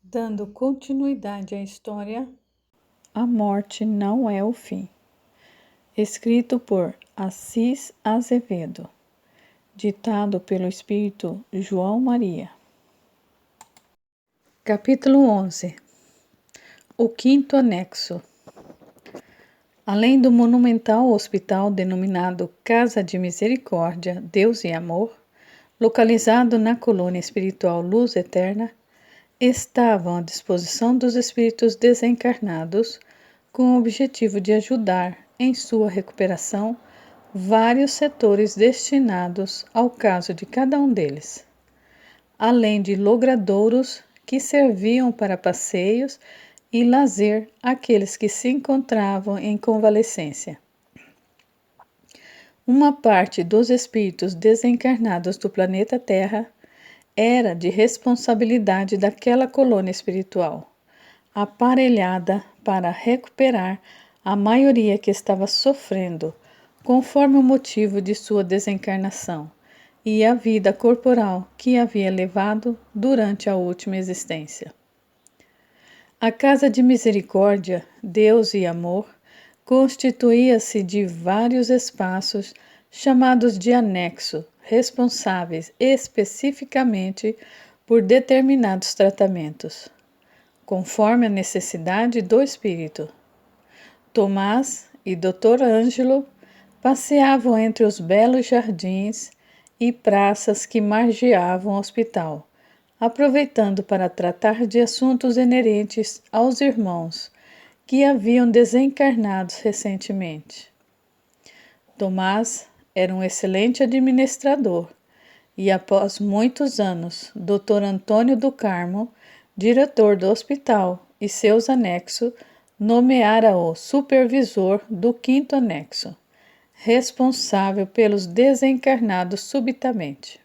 Dando continuidade à história, A Morte Não é o Fim. Escrito por Assis Azevedo. Ditado pelo Espírito João Maria. Capítulo 11. O quinto anexo. Além do monumental hospital denominado Casa de Misericórdia, Deus e Amor, localizado na colônia espiritual Luz Eterna, estavam à disposição dos espíritos desencarnados com o objetivo de ajudar em sua recuperação vários setores destinados ao caso de cada um deles, além de logradouros que serviam para passeios e lazer àqueles que se encontravam em convalescência. Uma parte dos espíritos desencarnados do planeta Terra era de responsabilidade daquela colônia espiritual, aparelhada para recuperar a maioria que estava sofrendo, conforme o motivo de sua desencarnação e a vida corporal que havia levado durante a última existência. A Casa de Misericórdia, Deus e Amor, constituía-se de vários espaços chamados de anexo, responsáveis especificamente por determinados tratamentos, conforme a necessidade do espírito. Tomás e Dr. Ângelo passeavam entre os belos jardins e praças que margeavam o hospital, aproveitando para tratar de assuntos inerentes aos irmãos que haviam desencarnado recentemente. Tomás era um excelente administrador e, após muitos anos, Dr. Antônio do Carmo, diretor do hospital e seus anexos, nomeara-o supervisor do quinto anexo, responsável pelos desencarnados subitamente.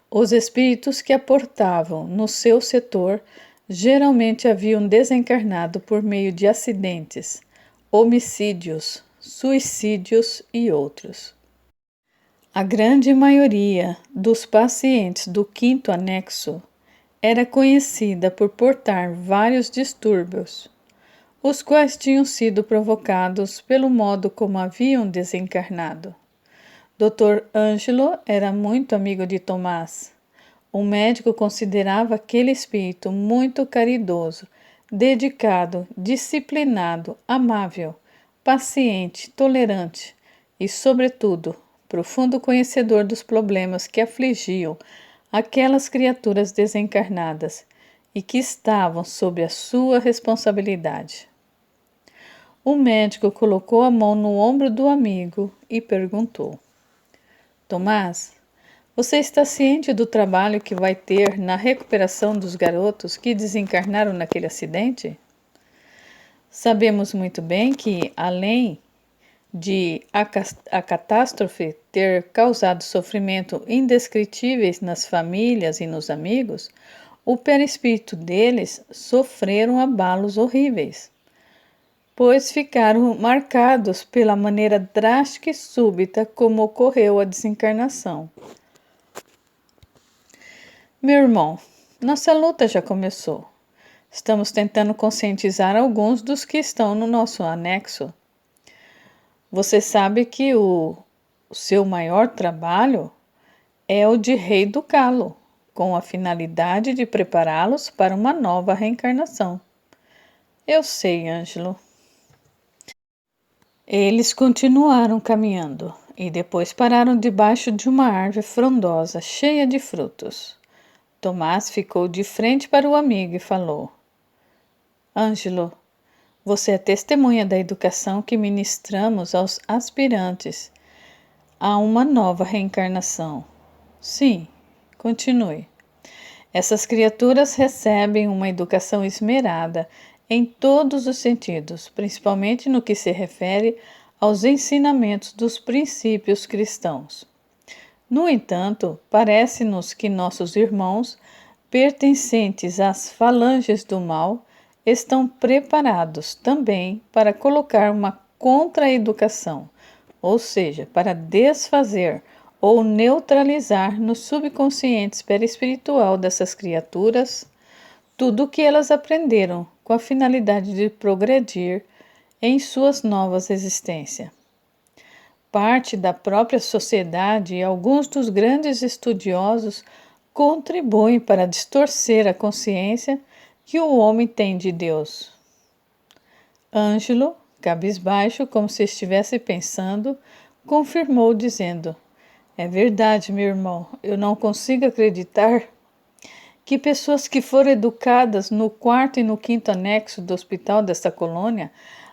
Os espíritos que aportavam no seu setor geralmente haviam desencarnado por meio de acidentes, homicídios, suicídios e outros. A grande maioria dos pacientes do quinto anexo era conhecida por portar vários distúrbios, os quais tinham sido provocados pelo modo como haviam desencarnado. Dr. Ângelo era muito amigo de Tomás. O médico considerava aquele espírito muito caridoso, dedicado, disciplinado, amável, paciente, tolerante e, sobretudo, profundo conhecedor dos problemas que afligiam aquelas criaturas desencarnadas e que estavam sob a sua responsabilidade. O médico colocou a mão no ombro do amigo e perguntou: Tomás, você está ciente do trabalho que vai ter na recuperação dos garotos que desencarnaram naquele acidente? Sabemos muito bem que, além de a catástrofe ter causado sofrimento indescritíveis nas famílias e nos amigos, o perispírito deles sofreram abalos horríveis, pois ficaram marcados pela maneira drástica e súbita como ocorreu a desencarnação. Meu irmão, nossa luta já começou. Estamos tentando conscientizar alguns dos que estão no nosso anexo. Você sabe que o seu maior trabalho é o de reeducá-lo, com a finalidade de prepará-los para uma nova reencarnação. Eu sei, Ângelo. Eles continuaram caminhando e depois pararam debaixo de uma árvore frondosa, cheia de frutos. Tomás ficou de frente para o amigo e falou: Ângelo, você é testemunha da educação que ministramos aos aspirantes a uma nova reencarnação. Sim, continue. Essas criaturas recebem uma educação esmerada em todos os sentidos, principalmente no que se refere aos ensinamentos dos princípios cristãos. No entanto, parece-nos que nossos irmãos, pertencentes às falanges do mal, estão preparados também para colocar uma contra-educação, ou seja, para desfazer ou neutralizar no subconsciente perispiritual dessas criaturas tudo o que elas aprenderam com a finalidade de progredir em suas novas existências. Parte da própria sociedade e alguns dos grandes estudiosos contribuem para distorcer a consciência que o homem tem de Deus. Ângelo, cabisbaixo, como se estivesse pensando, confirmou dizendo: é verdade, meu irmão, eu não consigo acreditar que pessoas que foram educadas no quarto e no quinto anexo do hospital desta colônia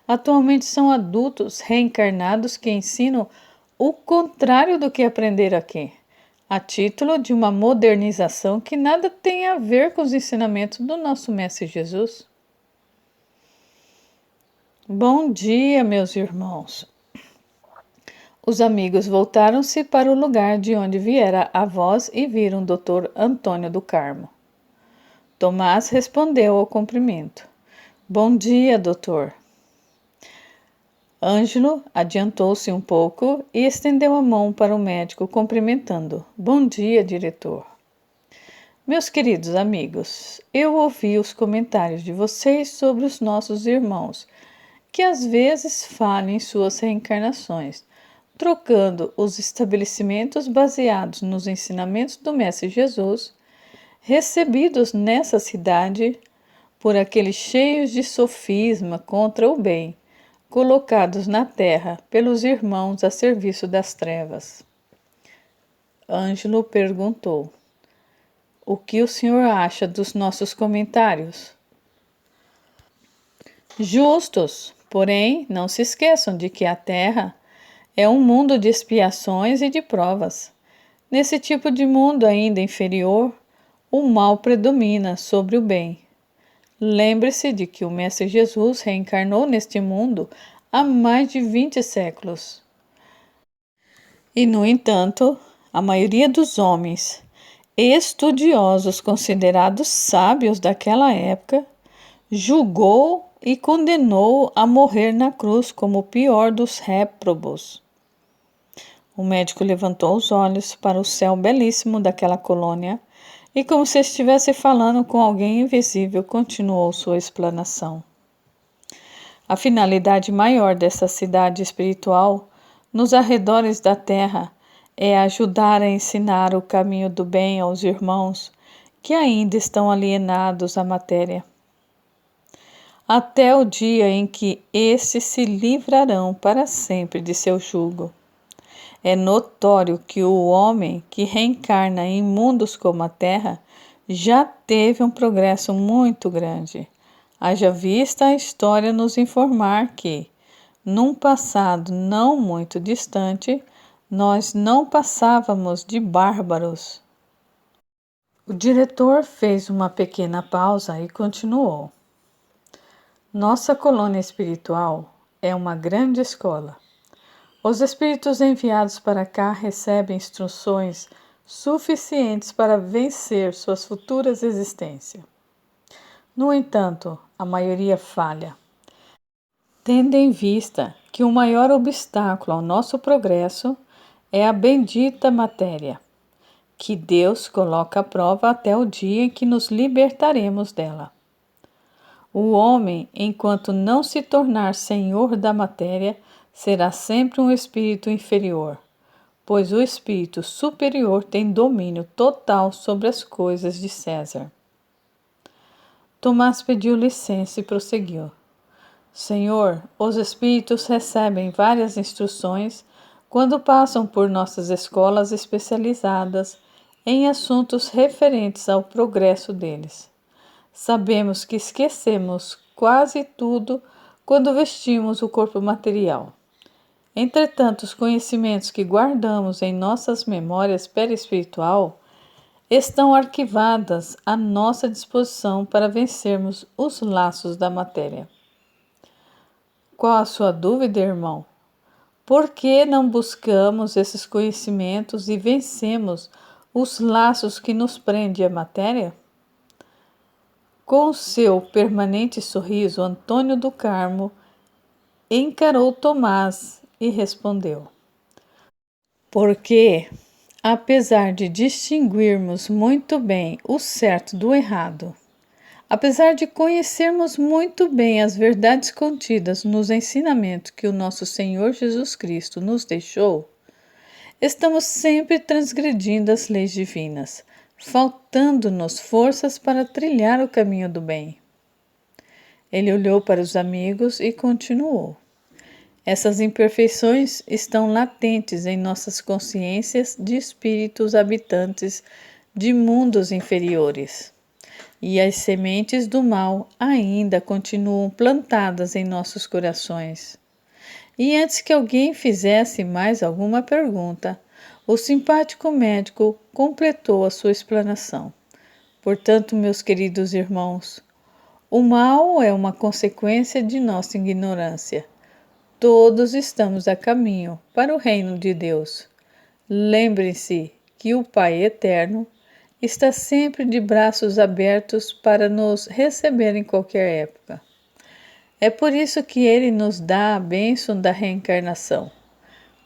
atualmente são adultos reencarnados que ensinam o contrário do que aprenderam aqui, a título de uma modernização que nada tem a ver com os ensinamentos do nosso Mestre Jesus. Bom dia, meus irmãos. Os amigos voltaram-se para o lugar de onde viera a voz e viram o Dr. Antônio do Carmo. Tomás respondeu ao cumprimento. Bom dia, doutor. Ângelo adiantou-se um pouco e estendeu a mão para o médico, cumprimentando. Bom dia, diretor. Meus queridos amigos, eu ouvi os comentários de vocês sobre os nossos irmãos, que às vezes falham em suas reencarnações, trocando os estabelecimentos baseados nos ensinamentos do Mestre Jesus, recebidos nessa cidade, por aqueles cheios de sofisma contra o bem, colocados na terra pelos irmãos a serviço das trevas. Ângelo perguntou: o que o senhor acha dos nossos comentários? Justos, porém, não se esqueçam de que a terra é um mundo de expiações e de provas. Nesse tipo de mundo ainda inferior, o mal predomina sobre o bem. Lembre-se de que o Mestre Jesus reencarnou neste mundo há mais de 20 séculos. E, no entanto, a maioria dos homens estudiosos considerados sábios daquela época julgou e condenou a morrer na cruz como o pior dos réprobos. O médico levantou os olhos para o céu belíssimo daquela colônia e, como se estivesse falando com alguém invisível, continuou sua explanação. A finalidade maior dessa cidade espiritual, nos arredores da Terra, é ajudar a ensinar o caminho do bem aos irmãos que ainda estão alienados à matéria, até o dia em que estes se livrarão para sempre de seu jugo. É notório que o homem que reencarna em mundos como a Terra já teve um progresso muito grande. Haja vista a história nos informar que, num passado não muito distante, nós não passávamos de bárbaros. O diretor fez uma pequena pausa e continuou. Nossa colônia espiritual é uma grande escola. Os espíritos enviados para cá recebem instruções suficientes para vencer suas futuras existências. No entanto, a maioria falha, tendo em vista que o maior obstáculo ao nosso progresso é a bendita matéria, que Deus coloca à prova até o dia em que nos libertaremos dela. O homem, enquanto não se tornar senhor da matéria, será sempre um espírito inferior, pois o espírito superior tem domínio total sobre as coisas de César. Tomás pediu licença e prosseguiu. Senhor, os espíritos recebem várias instruções quando passam por nossas escolas especializadas em assuntos referentes ao progresso deles. Sabemos que esquecemos quase tudo quando vestimos o corpo material. Entretanto, os conhecimentos que guardamos em nossas memórias perispiritual estão arquivadas à nossa disposição para vencermos os laços da matéria. Qual a sua dúvida, irmão? Por que não buscamos esses conhecimentos e vencemos os laços que nos prendem à matéria? Com seu permanente sorriso, Antônio do Carmo encarou Tomás e respondeu: porque Apesar de distinguirmos muito bem o certo do errado, apesar de conhecermos muito bem as verdades contidas nos ensinamentos que o nosso Senhor Jesus Cristo nos deixou, estamos sempre transgredindo as leis divinas, faltando-nos forças para trilhar o caminho do bem. Ele olhou para os amigos e continuou. Essas imperfeições estão latentes em nossas consciências de espíritos habitantes de mundos inferiores. E as sementes do mal ainda continuam plantadas em nossos corações. E antes que alguém fizesse mais alguma pergunta, o simpático médico completou a sua explanação. Portanto, meus queridos irmãos, o mal é uma consequência de nossa ignorância. Todos estamos a caminho para o reino de Deus. Lembrem-se que o Pai Eterno está sempre de braços abertos para nos receber em qualquer época. É por isso que Ele nos dá a bênção da reencarnação,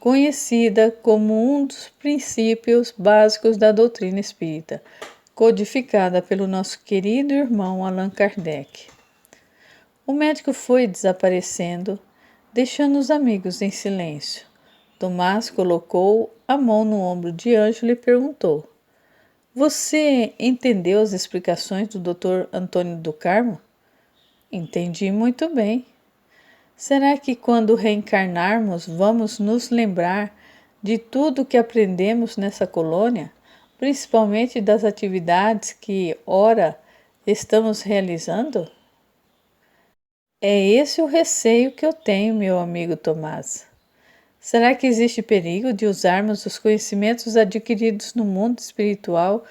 conhecida como um dos princípios básicos da doutrina espírita, codificada pelo nosso querido irmão Allan Kardec. O médico foi desaparecendo, deixando os amigos em silêncio. Tomás colocou a mão no ombro de Ângelo e perguntou: Você entendeu as explicações do Dr. Antônio do Carmo? Entendi muito bem. Será que quando reencarnarmos vamos nos lembrar de tudo que aprendemos nessa colônia, principalmente das atividades que, ora, estamos realizando? É esse o receio que eu tenho, meu amigo Tomás. Será que existe perigo de usarmos os conhecimentos adquiridos no mundo espiritual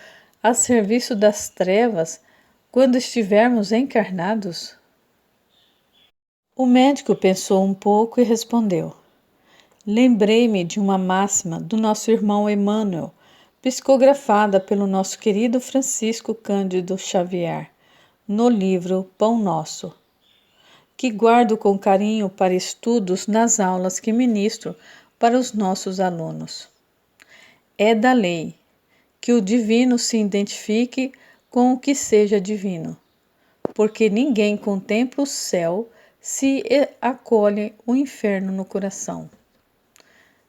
a serviço das trevas quando estivermos encarnados? O médico pensou um pouco e respondeu: Lembrei-me de uma máxima do nosso irmão Emmanuel, psicografada pelo nosso querido Francisco Cândido Xavier, no livro Pão Nosso, que guardo com carinho para estudos nas aulas que ministro para os nossos alunos. É da lei que o divino se identifique com o que seja divino, porque ninguém contempla o céu se acolhe o inferno no coração.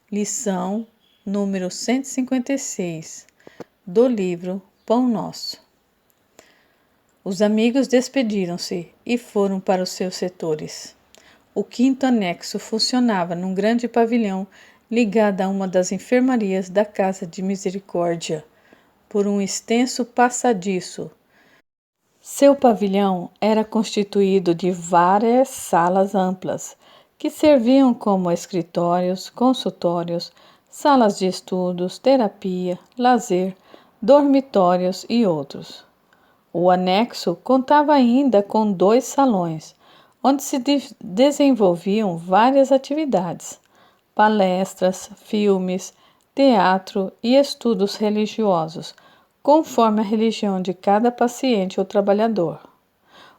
Lição número 156 do livro Pão Nosso. Os amigos despediram-se e foram para os seus setores. O quinto anexo funcionava num grande pavilhão ligado a uma das enfermarias da Casa de Misericórdia, por um extenso passadiço. Seu pavilhão era constituído de várias salas amplas, que serviam como escritórios, consultórios, salas de estudos, terapia, lazer, dormitórios e outros. O anexo contava ainda com 2 salões, onde se desenvolviam várias atividades, palestras, filmes, teatro e estudos religiosos, conforme a religião de cada paciente ou trabalhador.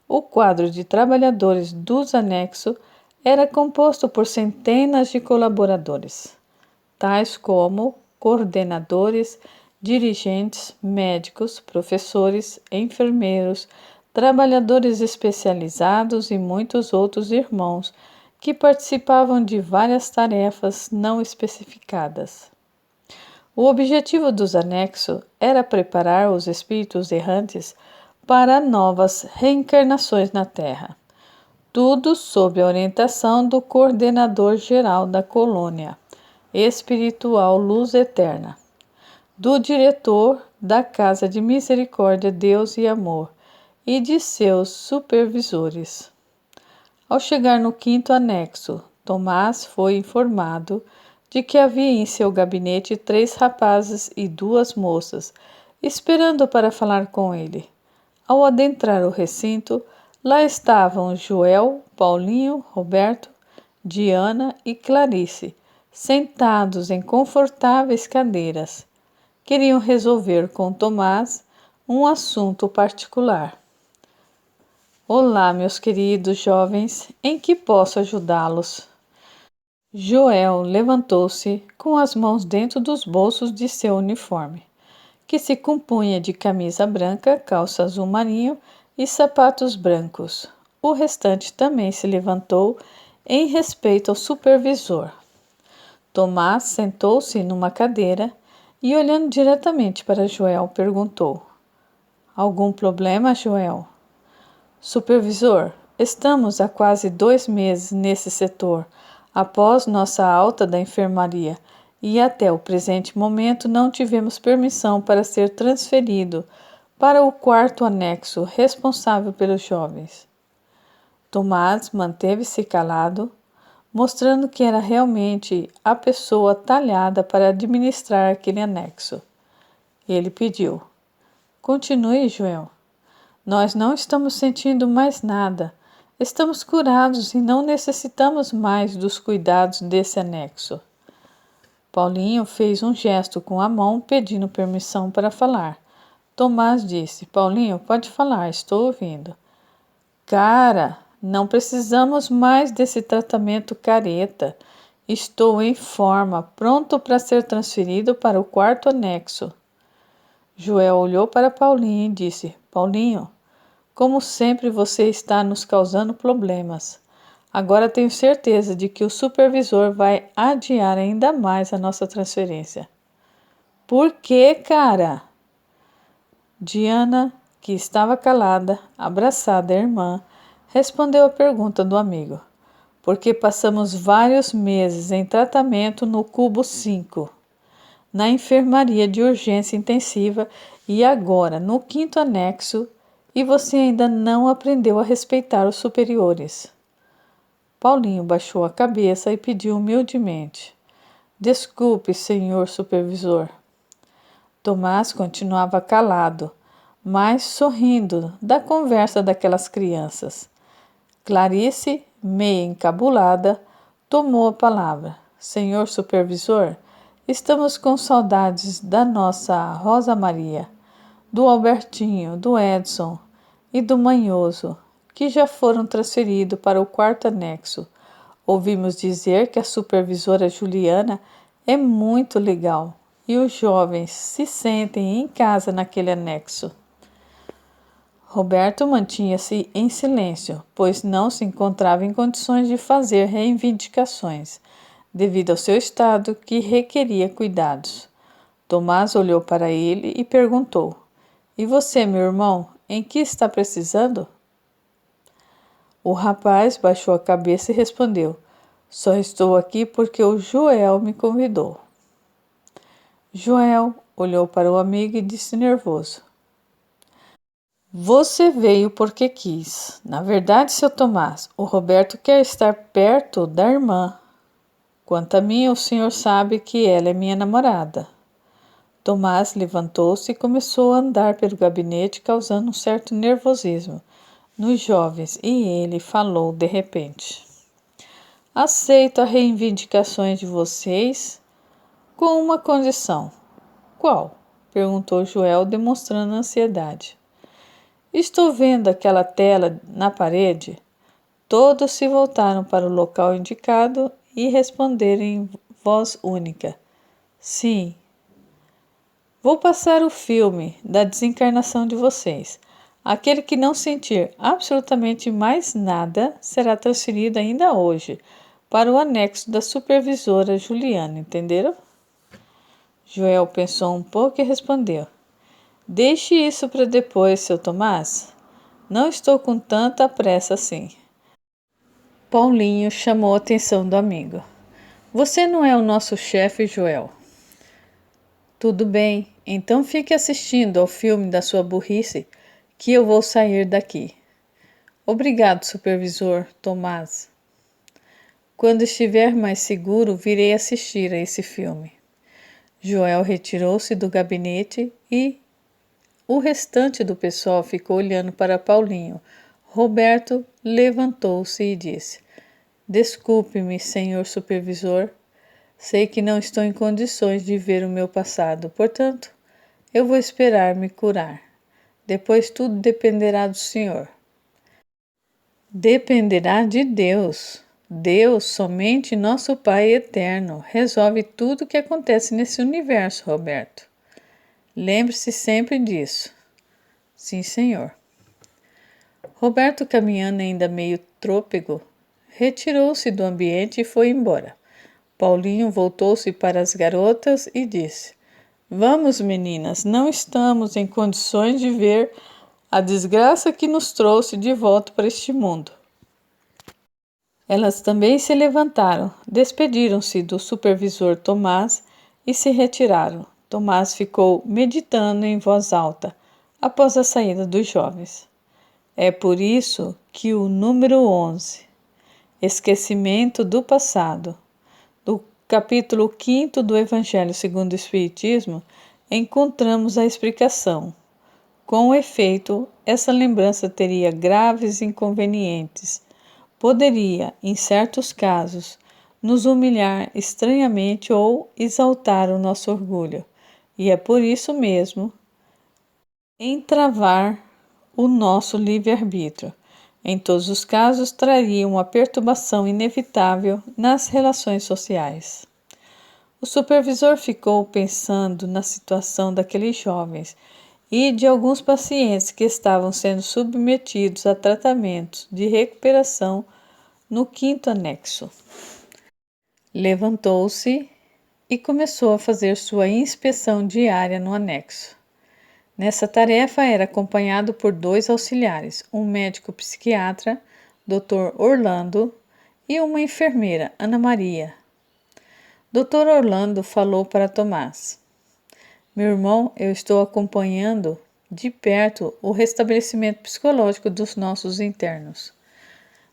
O quadro de trabalhadores dos anexos era composto por centenas de colaboradores, tais como coordenadores, dirigentes, médicos, professores, enfermeiros, trabalhadores especializados e muitos outros irmãos que participavam de várias tarefas não especificadas. O objetivo dos anexos era preparar os espíritos errantes para novas reencarnações na Terra, tudo sob a orientação do coordenador geral da colônia espiritual Luz Eterna, do diretor da Casa de Misericórdia, Deus e Amor e de seus supervisores. Ao chegar no quinto anexo, Tomás foi informado de que havia em seu gabinete 3 rapazes e 2 moças, esperando para falar com ele. Ao adentrar o recinto, lá estavam Joel, Paulinho, Roberto, Diana e Clarice, sentados em confortáveis cadeiras. Queriam resolver com Tomás um assunto particular. Olá, meus queridos jovens, em que posso ajudá-los? Joel levantou-se com as mãos dentro dos bolsos de seu uniforme, que se compunha de camisa branca, calça azul marinho e sapatos brancos. O restante também se levantou em respeito ao supervisor. Tomás sentou-se numa cadeira e, olhando diretamente para Joel, perguntou: Algum problema, Joel? Supervisor, estamos há quase 2 meses nesse setor, após nossa alta da enfermaria, e até o presente momento não tivemos permissão para ser transferido para o quarto anexo responsável pelos jovens. Tomás manteve-se calado, mostrando que era realmente a pessoa talhada para administrar aquele anexo. Ele pediu: Continue, Joel. Nós não estamos sentindo mais nada. Estamos curados e não necessitamos mais dos cuidados desse anexo. Paulinho fez um gesto com a mão pedindo permissão para falar. Tomás disse: Paulinho, pode falar, estou ouvindo. Cara, não precisamos mais desse tratamento careta. Estou em forma, pronto para ser transferido para o quarto anexo. Joel olhou para Paulinho e disse: Paulinho, como sempre você está nos causando problemas. Agora tenho certeza de que o supervisor vai adiar ainda mais a nossa transferência. Por quê, cara? Diana, que estava calada, abraçada à irmã, respondeu à pergunta do amigo. Porque passamos vários meses em tratamento no cubo 5, na enfermaria de urgência intensiva e agora no quinto anexo, e você ainda não aprendeu a respeitar os superiores. Paulinho baixou a cabeça e pediu humildemente: Desculpe, senhor supervisor. Tomás continuava calado, mas sorrindo da conversa daquelas crianças. Clarice, meia encabulada, tomou a palavra. Senhor supervisor, estamos com saudades da nossa Rosa Maria, do Albertinho, do Edson e do Manhoso, que já foram transferidos para o quarto anexo. Ouvimos dizer que a supervisora Juliana é muito legal e os jovens se sentem em casa naquele anexo. Roberto mantinha-se em silêncio, pois não se encontrava em condições de fazer reivindicações, devido ao seu estado que requeria cuidados. Tomás olhou para ele e perguntou: E você, meu irmão, em que está precisando? O rapaz baixou a cabeça e respondeu: Só estou aqui porque o Joel me convidou. Joel olhou para o amigo e disse nervoso: Você veio porque quis. Na verdade, seu Tomás, o Roberto quer estar perto da irmã. Quanto a mim, o senhor sabe que ela é minha namorada. Tomás levantou-se e começou a andar pelo gabinete, causando um certo nervosismo nos jovens, e ele falou de repente: Aceito as reivindicações de vocês com uma condição. Qual? Perguntou Joel, demonstrando ansiedade. Estou vendo aquela tela na parede. Todos se voltaram para o local indicado e responderam em voz única: Sim. Vou passar o filme da desencarnação de vocês. Aquele que não sentir absolutamente mais nada será transferido ainda hoje para o anexo da supervisora Juliana, entenderam? Joel pensou um pouco e respondeu: Deixe isso para depois, seu Tomás. Não estou com tanta pressa assim. Paulinho chamou a atenção do amigo. Você não é o nosso chefe, Joel. Tudo bem, então fique assistindo ao filme da sua burrice, que eu vou sair daqui. Obrigado, supervisor Tomás. Quando estiver mais seguro, virei assistir a esse filme. Joel retirou-se do gabinete e o restante do pessoal ficou olhando para Paulinho. Roberto levantou-se e disse: Desculpe-me, senhor supervisor. Sei que não estou em condições de ver o meu passado, portanto, eu vou esperar me curar. Depois tudo dependerá do senhor. Dependerá de Deus. Deus, somente nosso Pai eterno, resolve tudo o que acontece nesse universo, Roberto. Lembre-se sempre disso. Sim, senhor. Roberto, caminhando ainda meio trôpego, retirou-se do ambiente e foi embora. Paulinho voltou-se para as garotas e disse: Vamos, meninas, não estamos em condições de ver a desgraça que nos trouxe de volta para este mundo. Elas também se levantaram, despediram-se do supervisor Tomás e se retiraram. Tomás ficou meditando em voz alta após a saída dos jovens. É por isso que o número 11, Esquecimento do Passado, do capítulo 5 do Evangelho segundo o Espiritismo, encontramos a explicação. Com efeito, essa lembrança teria graves inconvenientes. Poderia, em certos casos, nos humilhar estranhamente ou exaltar o nosso orgulho, e é por isso mesmo entravar o nosso livre-arbítrio. Em todos os casos, traria uma perturbação inevitável nas relações sociais. O supervisor ficou pensando na situação daqueles jovens e de alguns pacientes que estavam sendo submetidos a tratamentos de recuperação no 5º anexo. Levantou-se e começou a fazer sua inspeção diária no anexo. Nessa tarefa era acompanhado por 2 auxiliares, um médico psiquiatra, Dr. Orlando, e uma enfermeira, Ana Maria. Dr. Orlando falou para Tomás: Meu irmão, eu estou acompanhando de perto o restabelecimento psicológico dos nossos internos.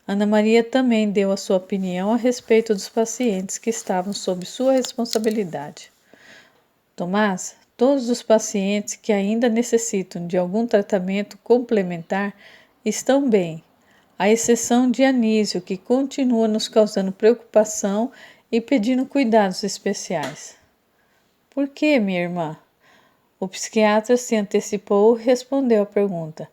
Ana Maria também deu a sua opinião a respeito dos pacientes que estavam sob sua responsabilidade. Tomás, todos os pacientes que ainda necessitam de algum tratamento complementar estão bem, à exceção de Anísio, que continua nos causando preocupação e pedindo cuidados especiais. Por que, minha irmã? O psiquiatra se antecipou e respondeu à pergunta.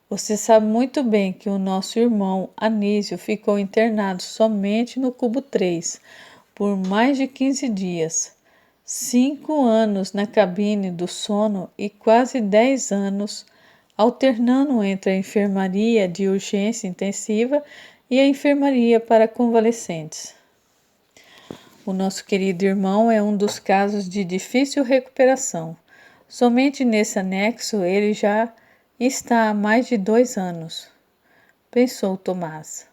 Você sabe muito bem que o nosso irmão Anísio ficou internado somente no cubo 3 por mais de 15 dias, 5 anos na cabine do sono e quase 10 anos alternando entre a enfermaria de urgência intensiva e a enfermaria para convalescentes. O nosso querido irmão é um dos casos de difícil recuperação. Somente nesse anexo ele já está há mais de 2 anos, pensou Tomás.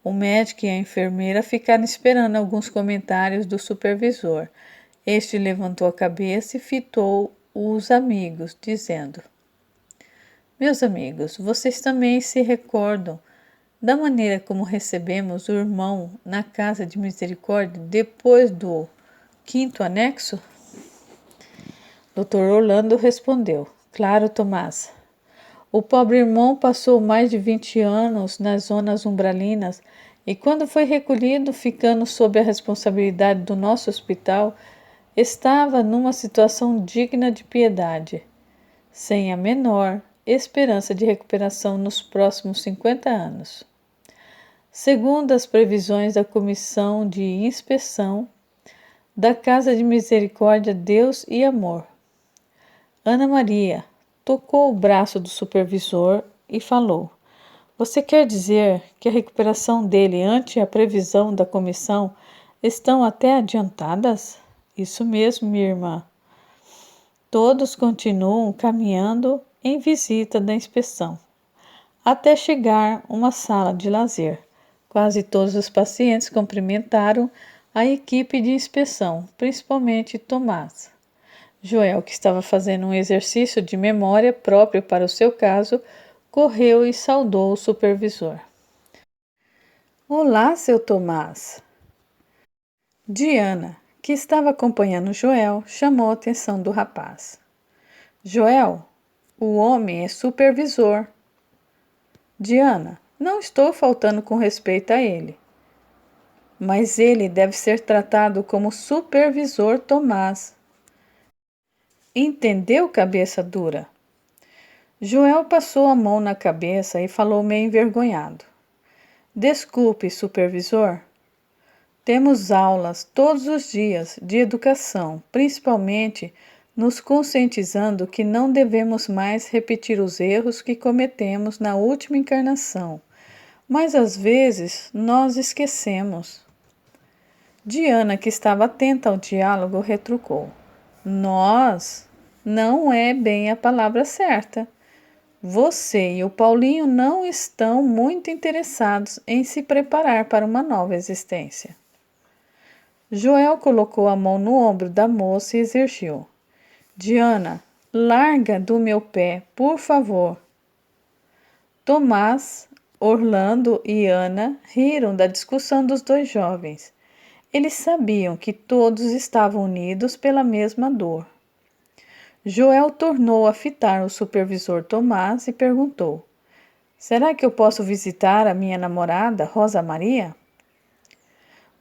O médico e a enfermeira ficaram esperando alguns comentários do supervisor. Este levantou a cabeça e fitou os amigos, dizendo: Meus amigos, vocês também se recordam da maneira como recebemos o irmão na casa de misericórdia depois do 5º anexo? Dr. Orlando respondeu: Claro, Tomás. O pobre irmão passou mais de 20 anos nas zonas umbralinas e, quando foi recolhido, ficando sob a responsabilidade do nosso hospital, estava numa situação digna de piedade, sem a menor esperança de recuperação nos próximos 50 anos. Segundo as previsões da Comissão de Inspeção da Casa de Misericórdia, Deus e Amor, Ana Maria tocou o braço do supervisor e falou: Você quer dizer que a recuperação dele ante a previsão da comissão estão até adiantadas? Isso mesmo, minha irmã. Todos continuam caminhando em visita da inspeção, até chegar uma sala de lazer. Quase todos os pacientes cumprimentaram a equipe de inspeção, principalmente Tomás. Joel, que estava fazendo um exercício de memória próprio para o seu caso, correu e saudou o supervisor. Olá, seu Tomás. Diana, que estava acompanhando Joel, chamou a atenção do rapaz. Joel, o homem é supervisor. Diana, não estou faltando com respeito a ele, mas ele deve ser tratado como supervisor Tomás. Entendeu, cabeça dura? Joel passou a mão na cabeça e falou meio envergonhado. Desculpe, supervisor, Temos aulas todos os dias de educação, principalmente nos conscientizando que não devemos mais repetir os erros que cometemos na última encarnação, mas às vezes nós esquecemos. Diana, que estava atenta ao diálogo, retrucou: Nós não é bem a palavra certa. Você e o Paulinho não estão muito interessados em se preparar para uma nova existência. Joel colocou a mão no ombro da moça e exerciu. Diana, larga do meu pé, por favor. Tomás, Orlando e Ana riram da discussão dos dois jovens. Eles sabiam que todos estavam unidos pela mesma dor. Joel tornou a fitar o supervisor Tomás e perguntou: Será que eu posso visitar a minha namorada, Rosa Maria?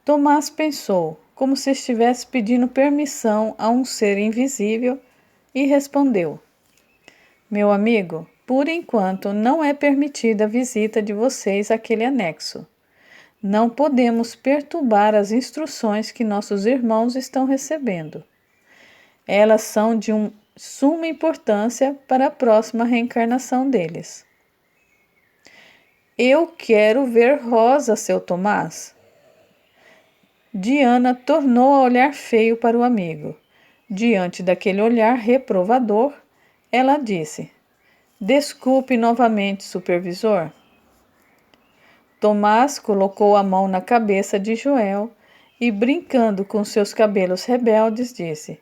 Tomás pensou, como se estivesse pedindo permissão a um ser invisível, e respondeu: Meu amigo, por enquanto não é permitida a visita de vocês àquele anexo. Não podemos perturbar as instruções que nossos irmãos estão recebendo. Elas são de suma importância para a próxima reencarnação deles. Eu quero ver Rosa, seu Tomás. Diana tornou a olhar feio para o amigo. Diante daquele olhar reprovador, ela disse: Desculpe novamente, supervisor. Tomás colocou a mão na cabeça de Joel e, brincando com seus cabelos rebeldes, disse: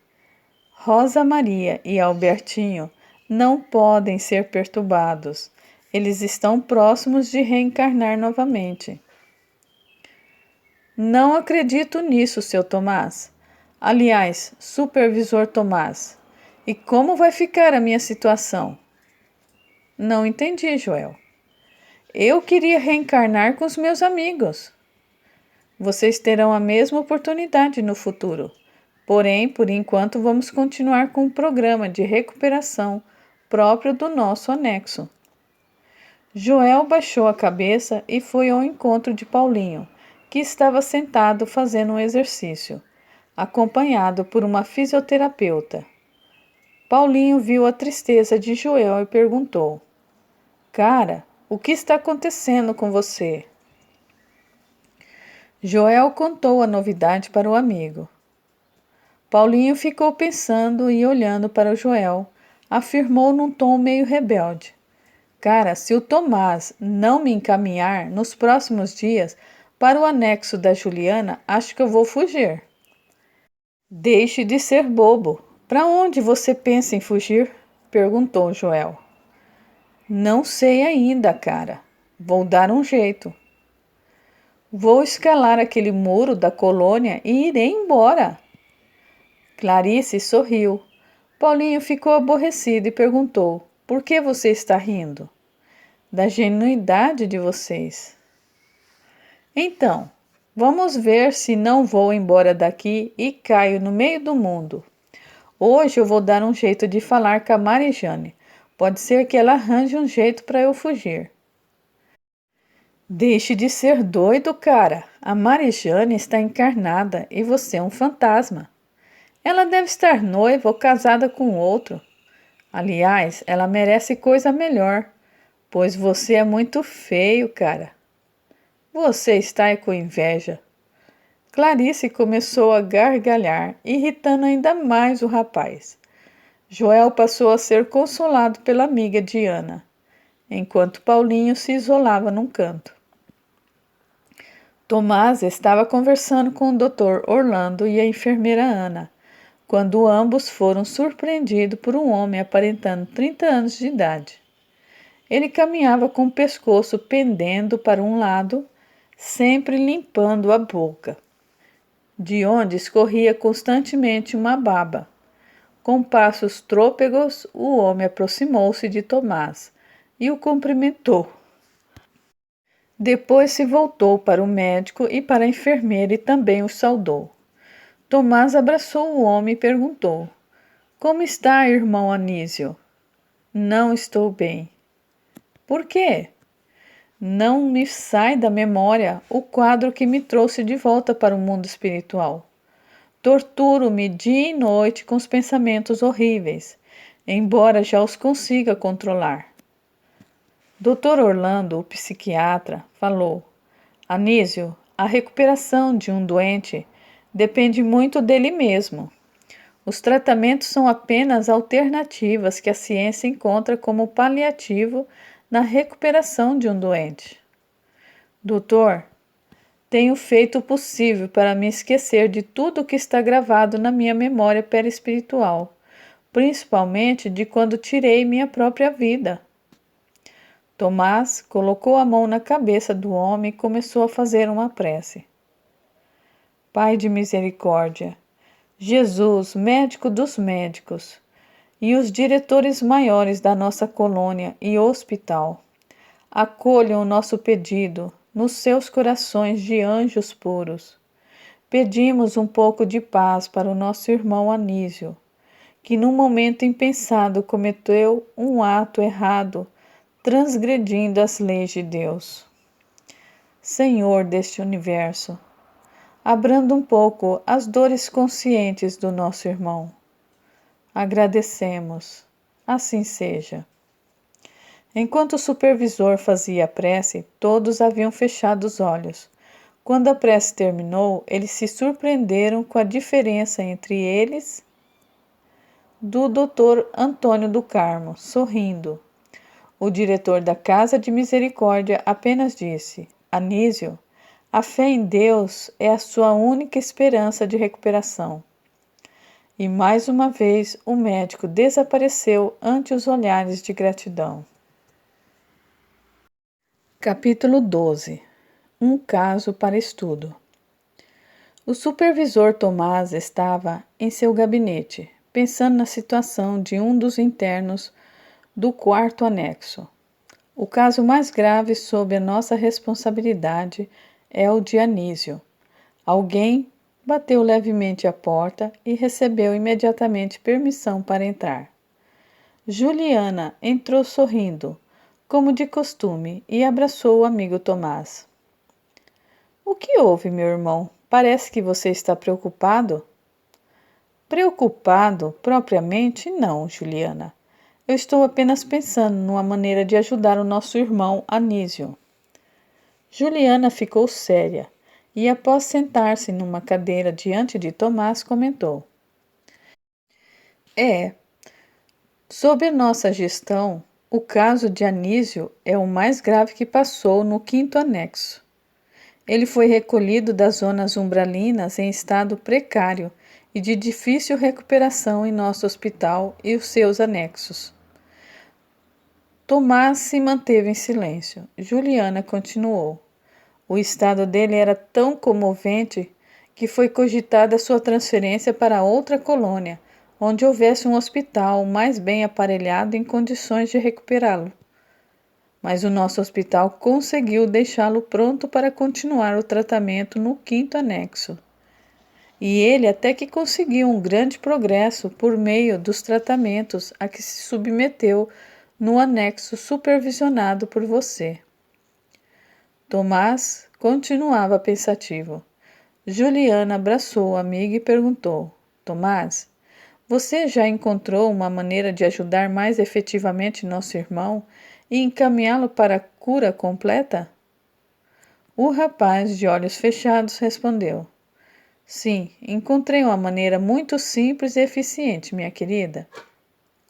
Rosa Maria e Albertinho não podem ser perturbados. Eles estão próximos de reencarnar novamente. Não acredito nisso, seu Tomás. Aliás, supervisor Tomás, e como vai ficar a minha situação? Não entendi, Joel. Eu queria reencarnar com os meus amigos. Vocês terão a mesma oportunidade no futuro. Porém, por enquanto, vamos continuar com o programa de recuperação próprio do nosso anexo. Joel baixou a cabeça e foi ao encontro de Paulinho, que estava sentado fazendo um exercício, acompanhado por uma fisioterapeuta. Paulinho viu a tristeza de Joel e perguntou: Cara, o que está acontecendo com você? Joel contou a novidade para o amigo. Paulinho ficou pensando e olhando para o Joel. Afirmou num tom meio rebelde: Cara, se o Tomás não me encaminhar nos próximos dias para o anexo da Juliana, acho que eu vou fugir. Deixe de ser bobo. Para onde você pensa em fugir? Perguntou Joel. Não sei ainda, cara. Vou dar um jeito. Vou escalar aquele muro da colônia e irei embora. Clarice sorriu. Paulinho ficou aborrecido e perguntou: Por que você está rindo? Da genuidade de vocês. Então, vamos ver se não vou embora daqui e caio no meio do mundo. Hoje eu vou dar um jeito de falar com a Marijane. Pode ser que ela arranje um jeito para eu fugir. Deixe de ser doido, cara. A Marijane está encarnada e você é um fantasma. Ela deve estar noiva ou casada com outro. Aliás, ela merece coisa melhor, pois você é muito feio, cara. Você está com inveja. Clarice começou a gargalhar, irritando ainda mais o rapaz. Joel passou a ser consolado pela amiga Diana, enquanto Paulinho se isolava num canto. Tomás estava conversando com o Dr. Orlando e a enfermeira Ana, quando ambos foram surpreendidos por um homem aparentando 30 anos de idade. Ele caminhava com o pescoço pendendo para um lado, sempre limpando a boca, de onde escorria constantemente uma baba. Com passos trôpegos, o homem aproximou-se de Tomás e o cumprimentou. Depois se voltou para o médico e para a enfermeira e também os saudou. Tomás abraçou o homem e perguntou: Como está, irmão Anísio? Não estou bem. Por quê? Não me sai da memória o quadro que me trouxe de volta para o mundo espiritual. Torturo-me dia e noite com os pensamentos horríveis, embora já os consiga controlar. Dr. Orlando, o psiquiatra, falou: Anísio, a recuperação de um doente depende muito dele mesmo. Os tratamentos são apenas alternativas que a ciência encontra como paliativo na recuperação de um doente. Doutor, tenho feito o possível para me esquecer de tudo o que está gravado na minha memória perispiritual, principalmente de quando tirei minha própria vida. Tomás colocou a mão na cabeça do homem e começou a fazer uma prece. Pai de misericórdia, Jesus, médico dos médicos, e os diretores maiores da nossa colônia e hospital, acolham o nosso pedido nos seus corações de anjos puros. Pedimos um pouco de paz para o nosso irmão Anísio, que num momento impensado cometeu um ato errado, transgredindo as leis de Deus. Senhor deste universo, abranda um pouco as dores conscientes do nosso irmão. Agradecemos. Assim seja. Enquanto o supervisor fazia a prece, todos haviam fechado os olhos. Quando a prece terminou, eles se surpreenderam com a diferença entre eles do Dr. Antônio do Carmo, sorrindo. O diretor da Casa de Misericórdia apenas disse: Anísio, a fé em Deus é a sua única esperança de recuperação. E mais uma vez o médico desapareceu ante os olhares de gratidão. Capítulo 12. Um caso para estudo. O supervisor Tomás estava em seu gabinete, pensando na situação de um dos internos do quarto anexo. O caso mais grave sob a nossa responsabilidade é o de Anísio. Alguém bateu levemente a porta e recebeu imediatamente permissão para entrar. Juliana entrou sorrindo, como de costume, e abraçou o amigo Tomás. O que houve, meu irmão? Parece que você está preocupado? Preocupado, propriamente, não, Juliana. Eu estou apenas pensando numa maneira de ajudar o nosso irmão Anísio. Juliana ficou séria e, após sentar-se numa cadeira diante de Tomás, comentou: sob a nossa gestão, o caso de Anísio é o mais grave que passou no 5º anexo. Ele foi recolhido das zonas umbralinas em estado precário e de difícil recuperação em nosso hospital e os seus anexos. Tomás se manteve em silêncio. Juliana continuou. O estado dele era tão comovente que foi cogitada sua transferência para outra colônia, onde houvesse um hospital mais bem aparelhado em condições de recuperá-lo. Mas o nosso hospital conseguiu deixá-lo pronto para continuar o tratamento no 5º anexo. E ele até que conseguiu um grande progresso por meio dos tratamentos a que se submeteu no anexo supervisionado por você. Tomás continuava pensativo. Juliana abraçou o amigo e perguntou: Tomás, você já encontrou uma maneira de ajudar mais efetivamente nosso irmão e encaminhá-lo para a cura completa? O rapaz, de olhos fechados, respondeu: Sim, encontrei uma maneira muito simples e eficiente, minha querida.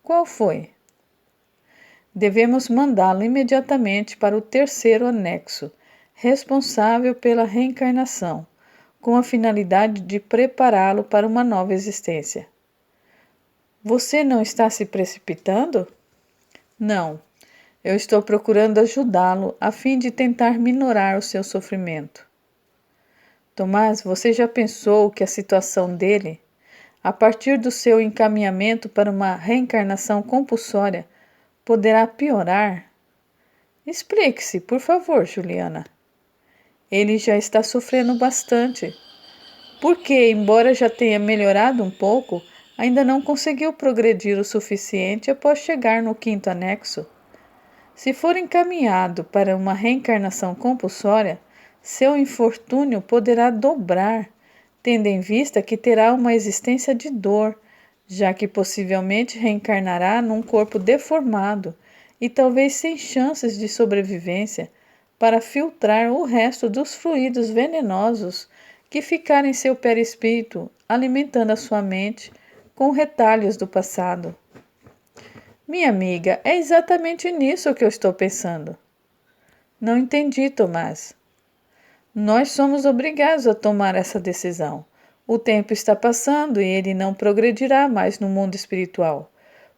Qual foi? Devemos mandá-lo imediatamente para o 3º anexo, responsável pela reencarnação, com a finalidade de prepará-lo para uma nova existência. Você não está se precipitando? Não, eu estou procurando ajudá-lo a fim de tentar minorar o seu sofrimento. Tomás, você já pensou que a situação dele, a partir do seu encaminhamento para uma reencarnação compulsória, poderá piorar? Explique-se, por favor, Juliana. Ele já está sofrendo bastante, porque, embora já tenha melhorado um pouco, ainda não conseguiu progredir o suficiente após chegar no 5º anexo. Se for encaminhado para uma reencarnação compulsória, seu infortúnio poderá dobrar, tendo em vista que terá uma existência de dor, já que possivelmente reencarnará num corpo deformado e talvez sem chances de sobrevivência para filtrar o resto dos fluidos venenosos que ficarem em seu perispírito, alimentando a sua mente com retalhos do passado. Minha amiga, é exatamente nisso que eu estou pensando. Não entendi, Tomás. Nós somos obrigados a tomar essa decisão. O tempo está passando e ele não progredirá mais no mundo espiritual,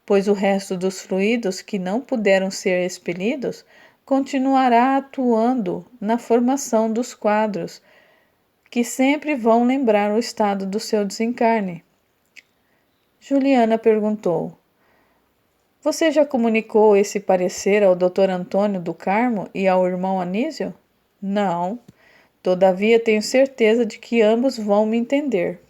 pois o resto dos fluidos que não puderam ser expelidos continuará atuando na formação dos quadros, que sempre vão lembrar o estado do seu desencarne. Juliana perguntou: Você já comunicou esse parecer ao Dr. Antônio do Carmo e ao irmão Anísio? Não. Todavia tenho certeza de que ambos vão me entender.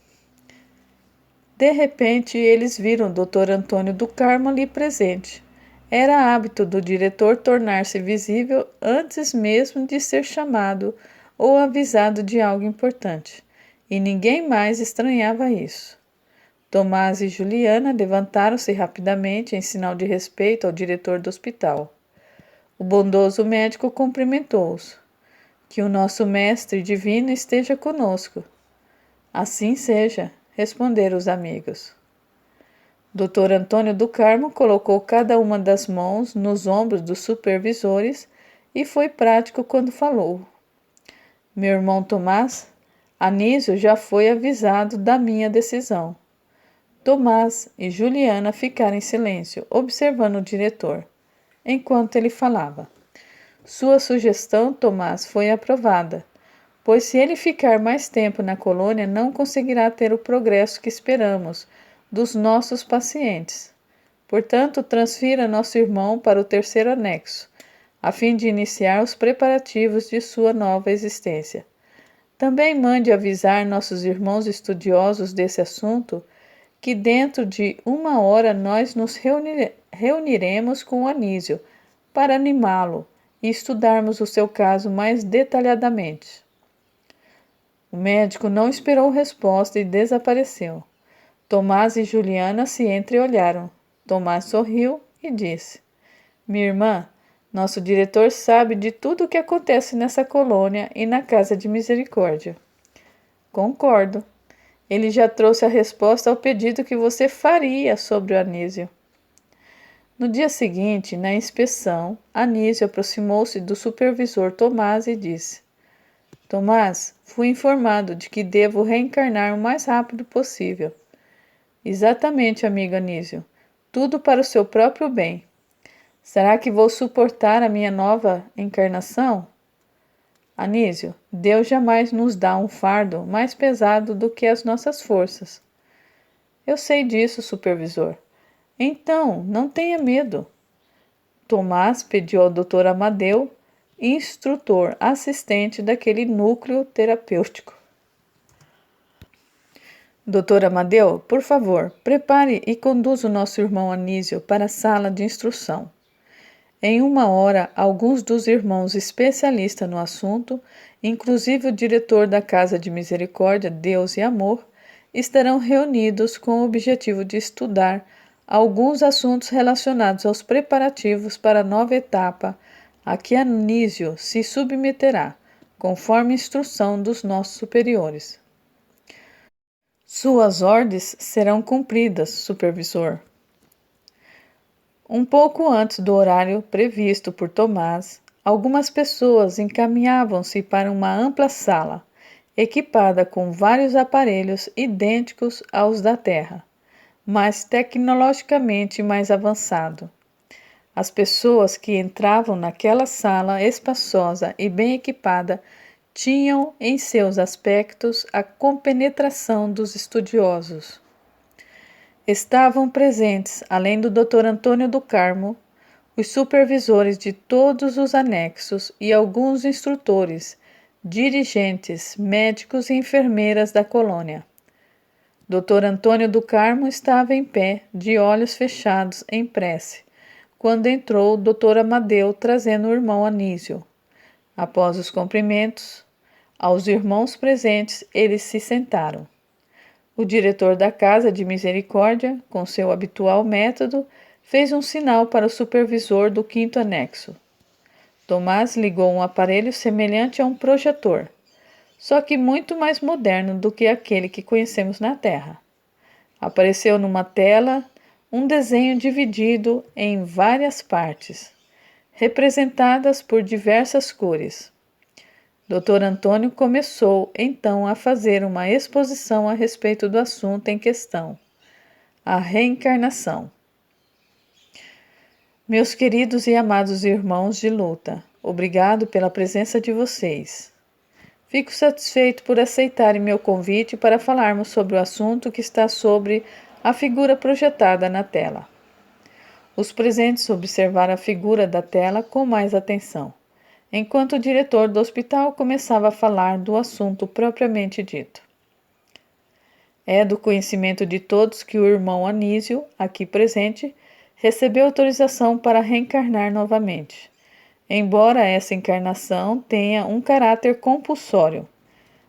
De repente, eles viram o Dr. Antônio do Carmo ali presente. Era hábito do diretor tornar-se visível antes mesmo de ser chamado ou avisado de algo importante, e ninguém mais estranhava isso. Tomás e Juliana levantaram-se rapidamente em sinal de respeito ao diretor do hospital. O bondoso médico cumprimentou-os. Que o nosso Mestre Divino esteja conosco. Assim seja, responderam os amigos. Dr. Antônio do Carmo colocou cada uma das mãos nos ombros dos supervisores e foi prático quando falou. Meu irmão Tomás, Anísio já foi avisado da minha decisão. Tomás e Juliana ficaram em silêncio, observando o diretor, enquanto ele falava. Sua sugestão, Tomás, foi aprovada, pois se ele ficar mais tempo na colônia, não conseguirá ter o progresso que esperamos dos nossos pacientes. Portanto, transfira nosso irmão para o terceiro anexo, a fim de iniciar os preparativos de sua nova existência. Também mande avisar nossos irmãos estudiosos desse assunto que dentro de 1 hora nós nos reuniremos com o Anísio para animá-lo e estudarmos o seu caso mais detalhadamente. O médico não esperou resposta e desapareceu. Tomás e Juliana se entreolharam. Tomás sorriu e disse: Minha irmã, nosso diretor sabe de tudo o que acontece nessa colônia e na Casa de Misericórdia. Concordo. Ele já trouxe a resposta ao pedido que você faria sobre o Anísio. No dia seguinte, na inspeção, Anísio aproximou-se do supervisor Tomás e disse: Tomás, fui informado de que devo reencarnar o mais rápido possível. Exatamente, amigo Anísio. Tudo para o seu próprio bem. Será que vou suportar a minha nova encarnação? Anísio, Deus jamais nos dá um fardo mais pesado do que as nossas forças. Eu sei disso, supervisor. Então, não tenha medo. Tomás pediu ao Dr. Amadeu, instrutor assistente daquele núcleo terapêutico. Dr. Amadeu, por favor, prepare e conduza o nosso irmão Anísio para a sala de instrução. Em 1 hora, alguns dos irmãos especialistas no assunto, inclusive o diretor da Casa de Misericórdia, Deus e Amor, estarão reunidos com o objetivo de estudar alguns assuntos relacionados aos preparativos para a nova etapa a que Anísio se submeterá, conforme instrução dos nossos superiores. Suas ordens serão cumpridas, supervisor. Um pouco antes do horário previsto por Tomás, algumas pessoas encaminhavam-se para uma ampla sala, equipada com vários aparelhos idênticos aos da Terra, mas tecnologicamente mais avançado. As pessoas que entravam naquela sala espaçosa e bem equipada tinham em seus aspectos a compenetração dos estudiosos. Estavam presentes, além do Dr. Antônio do Carmo, os supervisores de todos os anexos e alguns instrutores, dirigentes, médicos e enfermeiras da colônia. Dr. Antônio do Carmo estava em pé, de olhos fechados, em prece, quando entrou o Dr. Amadeu trazendo o irmão Anísio. Após os cumprimentos aos irmãos presentes, eles se sentaram. O diretor da Casa de Misericórdia, com seu habitual método, fez um sinal para o supervisor do quinto anexo. Tomás ligou um aparelho semelhante a um projetor, só que muito mais moderno do que aquele que conhecemos na Terra. Apareceu numa tela um desenho dividido em várias partes, representadas por diversas cores. Dr. Antônio começou, então, a fazer uma exposição a respeito do assunto em questão, a reencarnação. Meus queridos e amados irmãos de luta, obrigado pela presença de vocês. Fico satisfeito por aceitarem meu convite para falarmos sobre o assunto que está sobre a figura projetada na tela. Os presentes observaram a figura da tela com mais atenção, enquanto o diretor do hospital começava a falar do assunto propriamente dito. É do conhecimento de todos que o irmão Anísio, aqui presente, recebeu autorização para reencarnar novamente, embora essa encarnação tenha um caráter compulsório.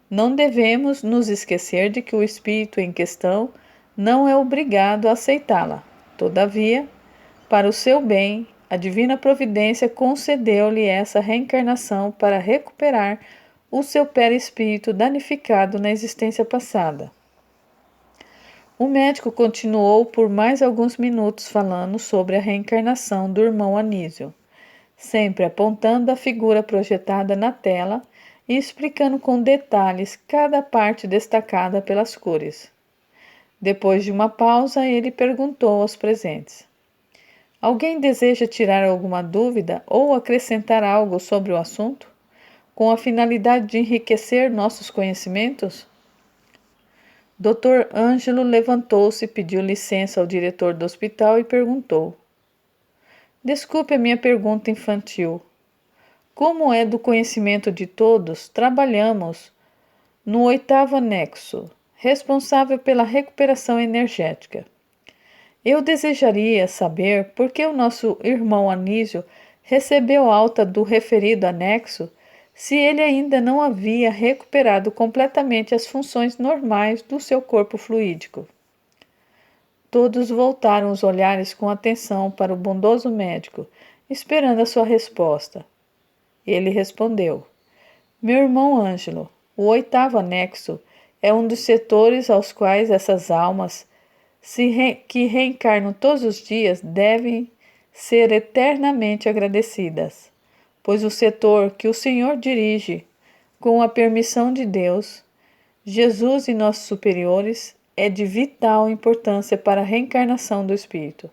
Não devemos nos esquecer de que o espírito em questão não é obrigado a aceitá-la. Todavia, para o seu bem, a divina providência concedeu-lhe essa reencarnação para recuperar o seu perispírito danificado na existência passada. O médico continuou por mais alguns minutos falando sobre a reencarnação do irmão Anísio, sempre apontando a figura projetada na tela e explicando com detalhes cada parte destacada pelas cores. Depois de uma pausa, ele perguntou aos presentes: alguém deseja tirar alguma dúvida ou acrescentar algo sobre o assunto, com a finalidade de enriquecer nossos conhecimentos? Dr. Ângelo levantou-se, pediu licença ao diretor do hospital e perguntou: desculpe a minha pergunta infantil. Como é do conhecimento de todos, trabalhamos no 8º anexo, responsável pela recuperação energética. Eu desejaria saber por que o nosso irmão Anísio recebeu alta do referido anexo se ele ainda não havia recuperado completamente as funções normais do seu corpo fluídico. Todos voltaram os olhares com atenção para o bondoso médico, esperando a sua resposta. Ele respondeu: meu irmão Ângelo, o 8º anexo é um dos setores aos quais essas almas que reencarnam todos os dias devem ser eternamente agradecidas, pois o setor que o Senhor dirige, com a permissão de Deus, Jesus e nossos superiores, é de vital importância para a reencarnação do espírito,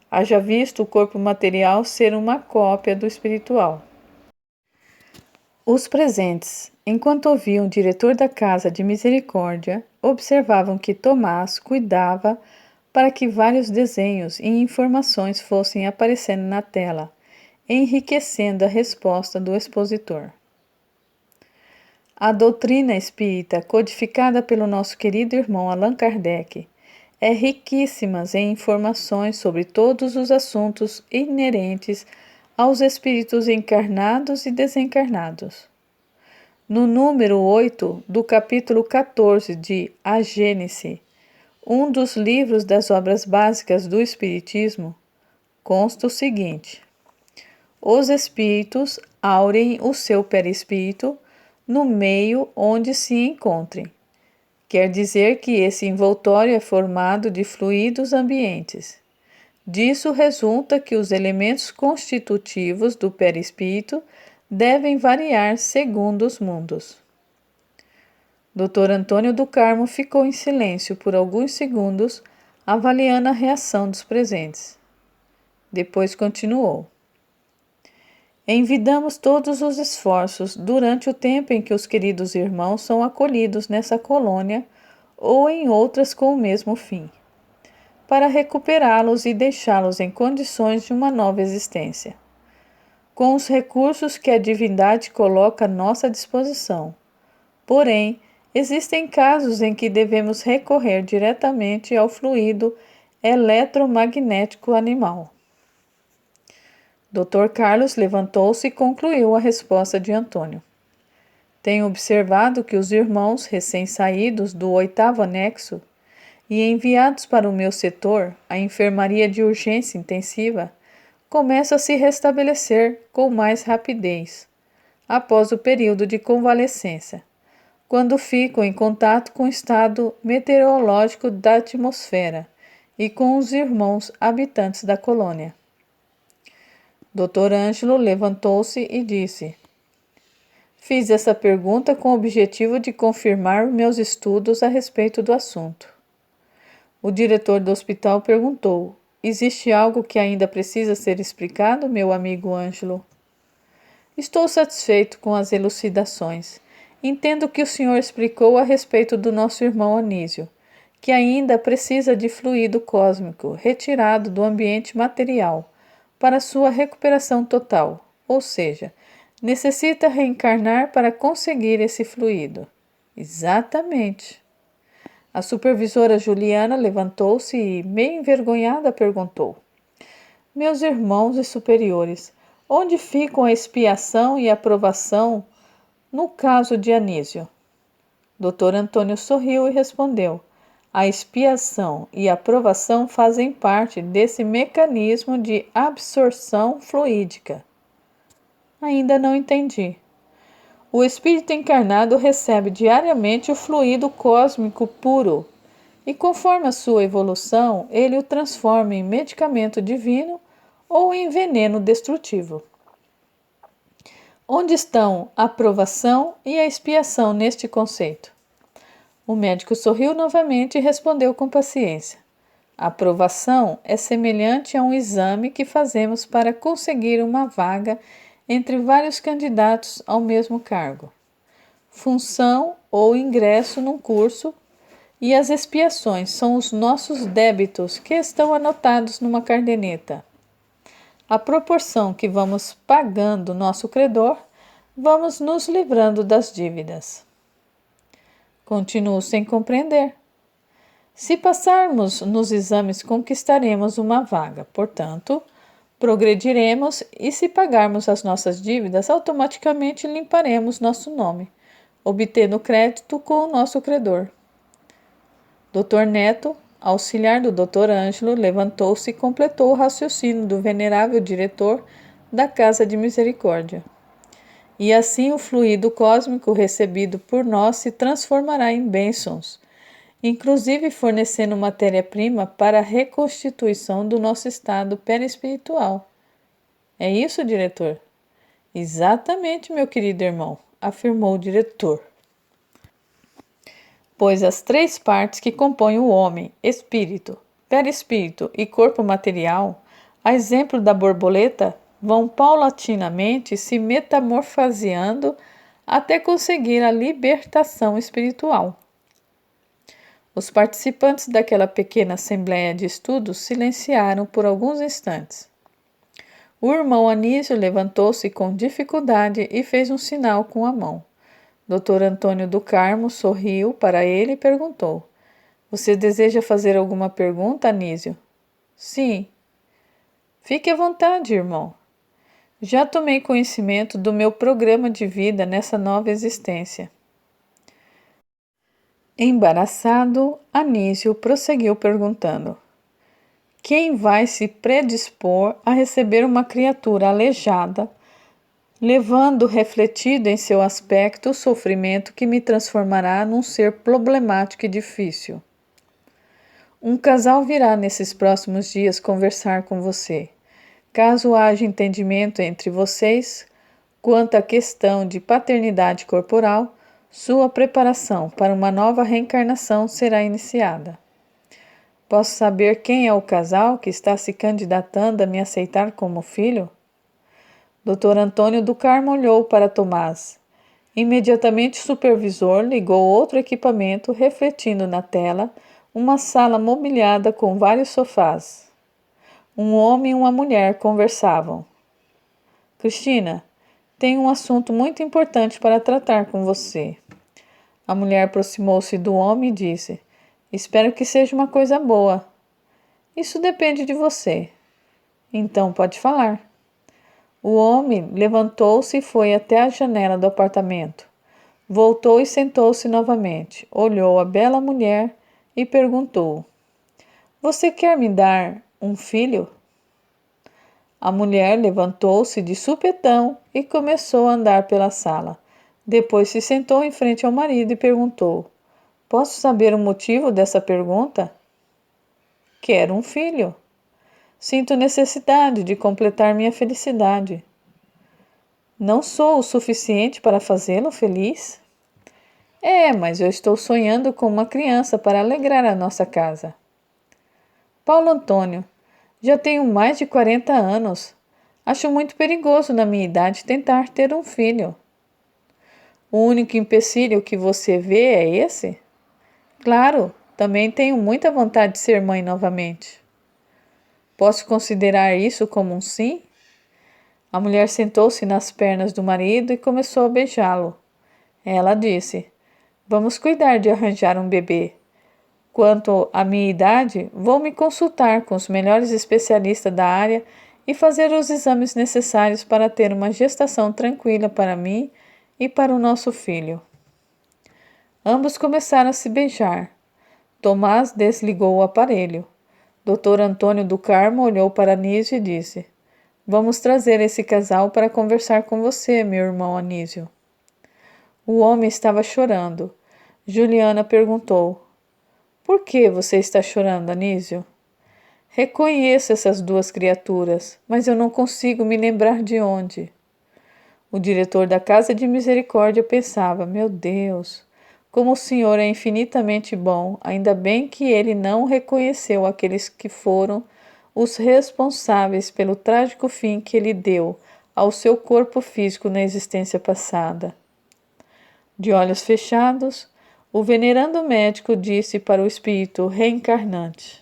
haja visto o corpo material ser uma cópia do espiritual. Os presentes, enquanto ouviam o diretor da Casa de Misericórdia, observavam que Tomás cuidava para que vários desenhos e informações fossem aparecendo na tela, enriquecendo a resposta do expositor. A doutrina espírita, codificada pelo nosso querido irmão Allan Kardec, é riquíssima em informações sobre todos os assuntos inerentes aos espíritos encarnados e desencarnados. No número 8 do capítulo 14 de A Gênese, um dos livros das obras básicas do Espiritismo, consta o seguinte: os espíritos aurem o seu perispírito no meio onde se encontrem. Quer dizer que esse envoltório é formado de fluidos ambientes. Disso resulta que os elementos constitutivos do perispírito devem variar segundo os mundos. Dr. Antônio do Carmo ficou em silêncio por alguns segundos, avaliando a reação dos presentes. Depois continuou: envidamos todos os esforços durante o tempo em que os queridos irmãos são acolhidos nessa colônia ou em outras com o mesmo fim, para recuperá-los e deixá-los em condições de uma nova existência, com os recursos que a divindade coloca à nossa disposição. Porém, existem casos em que devemos recorrer diretamente ao fluido eletromagnético animal. Dr. Carlos levantou-se e concluiu a resposta de Antônio. Tenho observado que os irmãos recém-saídos do 8º anexo e enviados para o meu setor, a enfermaria de urgência intensiva, começam a se restabelecer com mais rapidez, após o período de convalescença, quando ficam em contato com o estado meteorológico da atmosfera e com os irmãos habitantes da colônia. Dr. Ângelo levantou-se e disse: Fiz essa pergunta com o objetivo de confirmar meus estudos a respeito do assunto. O diretor do hospital perguntou: Existe algo que ainda precisa ser explicado, meu amigo Ângelo? Estou satisfeito com as elucidações. Entendo que o senhor explicou a respeito do nosso irmão Anísio, que ainda precisa de fluido cósmico retirado do ambiente material para sua recuperação total, ou seja, necessita reencarnar para conseguir esse fluido. Exatamente. A supervisora Juliana levantou-se e, meio envergonhada, perguntou: Meus irmãos e superiores, onde ficam a expiação e a aprovação no caso de Anísio? Dr. Antônio sorriu e respondeu: A expiação e a aprovação fazem parte desse mecanismo de absorção fluídica. Ainda não entendi. O espírito encarnado recebe diariamente o fluido cósmico puro e, conforme a sua evolução, ele o transforma em medicamento divino ou em veneno destrutivo. Onde estão a aprovação e a expiação neste conceito? O médico sorriu novamente e respondeu com paciência. A aprovação é semelhante a um exame que fazemos para conseguir uma vaga entre vários candidatos ao mesmo cargo, função ou ingresso num curso, e as expiações são os nossos débitos que estão anotados numa caderneta. À proporção que vamos pagando nosso credor, vamos nos livrando das dívidas. Continuo sem compreender. Se passarmos nos exames, conquistaremos uma vaga, portanto, progrediremos, e se pagarmos as nossas dívidas, automaticamente limparemos nosso nome, obtendo crédito com o nosso credor. Dr. Neto, auxiliar do Dr. Ângelo, levantou-se e completou o raciocínio do venerável diretor da Casa de Misericórdia. E assim o fluido cósmico recebido por nós se transformará em bênçãos, inclusive fornecendo matéria-prima para a reconstituição do nosso estado perispiritual. É isso, diretor? Exatamente, meu querido irmão, afirmou o diretor. Pois as 3 partes que compõem o homem, espírito, perispírito e corpo material, a exemplo da borboleta, vão paulatinamente se metamorfoseando até conseguir a libertação espiritual. Os participantes daquela pequena assembleia de estudos silenciaram por alguns instantes. O irmão Anísio levantou-se com dificuldade e fez um sinal com a mão. Dr. Antônio do Carmo sorriu para ele e perguntou: Você deseja fazer alguma pergunta, Anísio? Sim. Fique à vontade, irmão. Já tomei conhecimento do meu programa de vida nessa nova existência. Embaraçado, Anísio prosseguiu perguntando: Quem vai se predispor a receber uma criatura aleijada, levando refletido em seu aspecto o sofrimento que me transformará num ser problemático e difícil? Um casal virá nesses próximos dias conversar com você. Caso haja entendimento entre vocês quanto à questão de paternidade corporal, sua preparação para uma nova reencarnação será iniciada. Posso saber quem é o casal que está se candidatando a me aceitar como filho? Dr. Antônio do Carmo olhou para Tomás. Imediatamente o supervisor ligou outro equipamento, refletindo na tela uma sala mobiliada com vários sofás. Um homem e uma mulher conversavam. Cristina, tenho um assunto muito importante para tratar com você. A mulher aproximou-se do homem e disse: Espero que seja uma coisa boa. Isso depende de você. Então pode falar. O homem levantou-se e foi até a janela do apartamento. Voltou e sentou-se novamente. Olhou a bela mulher e perguntou: Você quer me dar um filho? A mulher levantou-se de supetão e começou a andar pela sala. Depois se sentou em frente ao marido e perguntou: Posso saber o motivo dessa pergunta? Quero um filho. Sinto necessidade de completar minha felicidade. Não sou o suficiente para fazê-lo feliz? Mas eu estou sonhando com uma criança para alegrar a nossa casa. Paulo Antônio, já tenho mais de 40 anos. Acho muito perigoso na minha idade tentar ter um filho. O único empecilho que você vê é esse? Claro, também tenho muita vontade de ser mãe novamente. Posso considerar isso como um sim? A mulher sentou-se nas pernas do marido e começou a beijá-lo. Ela disse: Vamos cuidar de arranjar um bebê. Quanto à minha idade, vou me consultar com os melhores especialistas da área e fazer os exames necessários para ter uma gestação tranquila para mim e para o nosso filho. Ambos começaram a se beijar. Tomás desligou o aparelho. Dr. Antônio do Carmo olhou para Anísio e disse: Vamos trazer esse casal para conversar com você, meu irmão Anísio. O homem estava chorando. Juliana perguntou: Por que você está chorando, Anísio? Reconheço essas duas criaturas, mas eu não consigo me lembrar de onde. O diretor da Casa de Misericórdia pensava: Meu Deus, como o Senhor é infinitamente bom, ainda bem que ele não reconheceu aqueles que foram os responsáveis pelo trágico fim que ele deu ao seu corpo físico na existência passada. De olhos fechados, o venerando médico disse para o espírito reencarnante: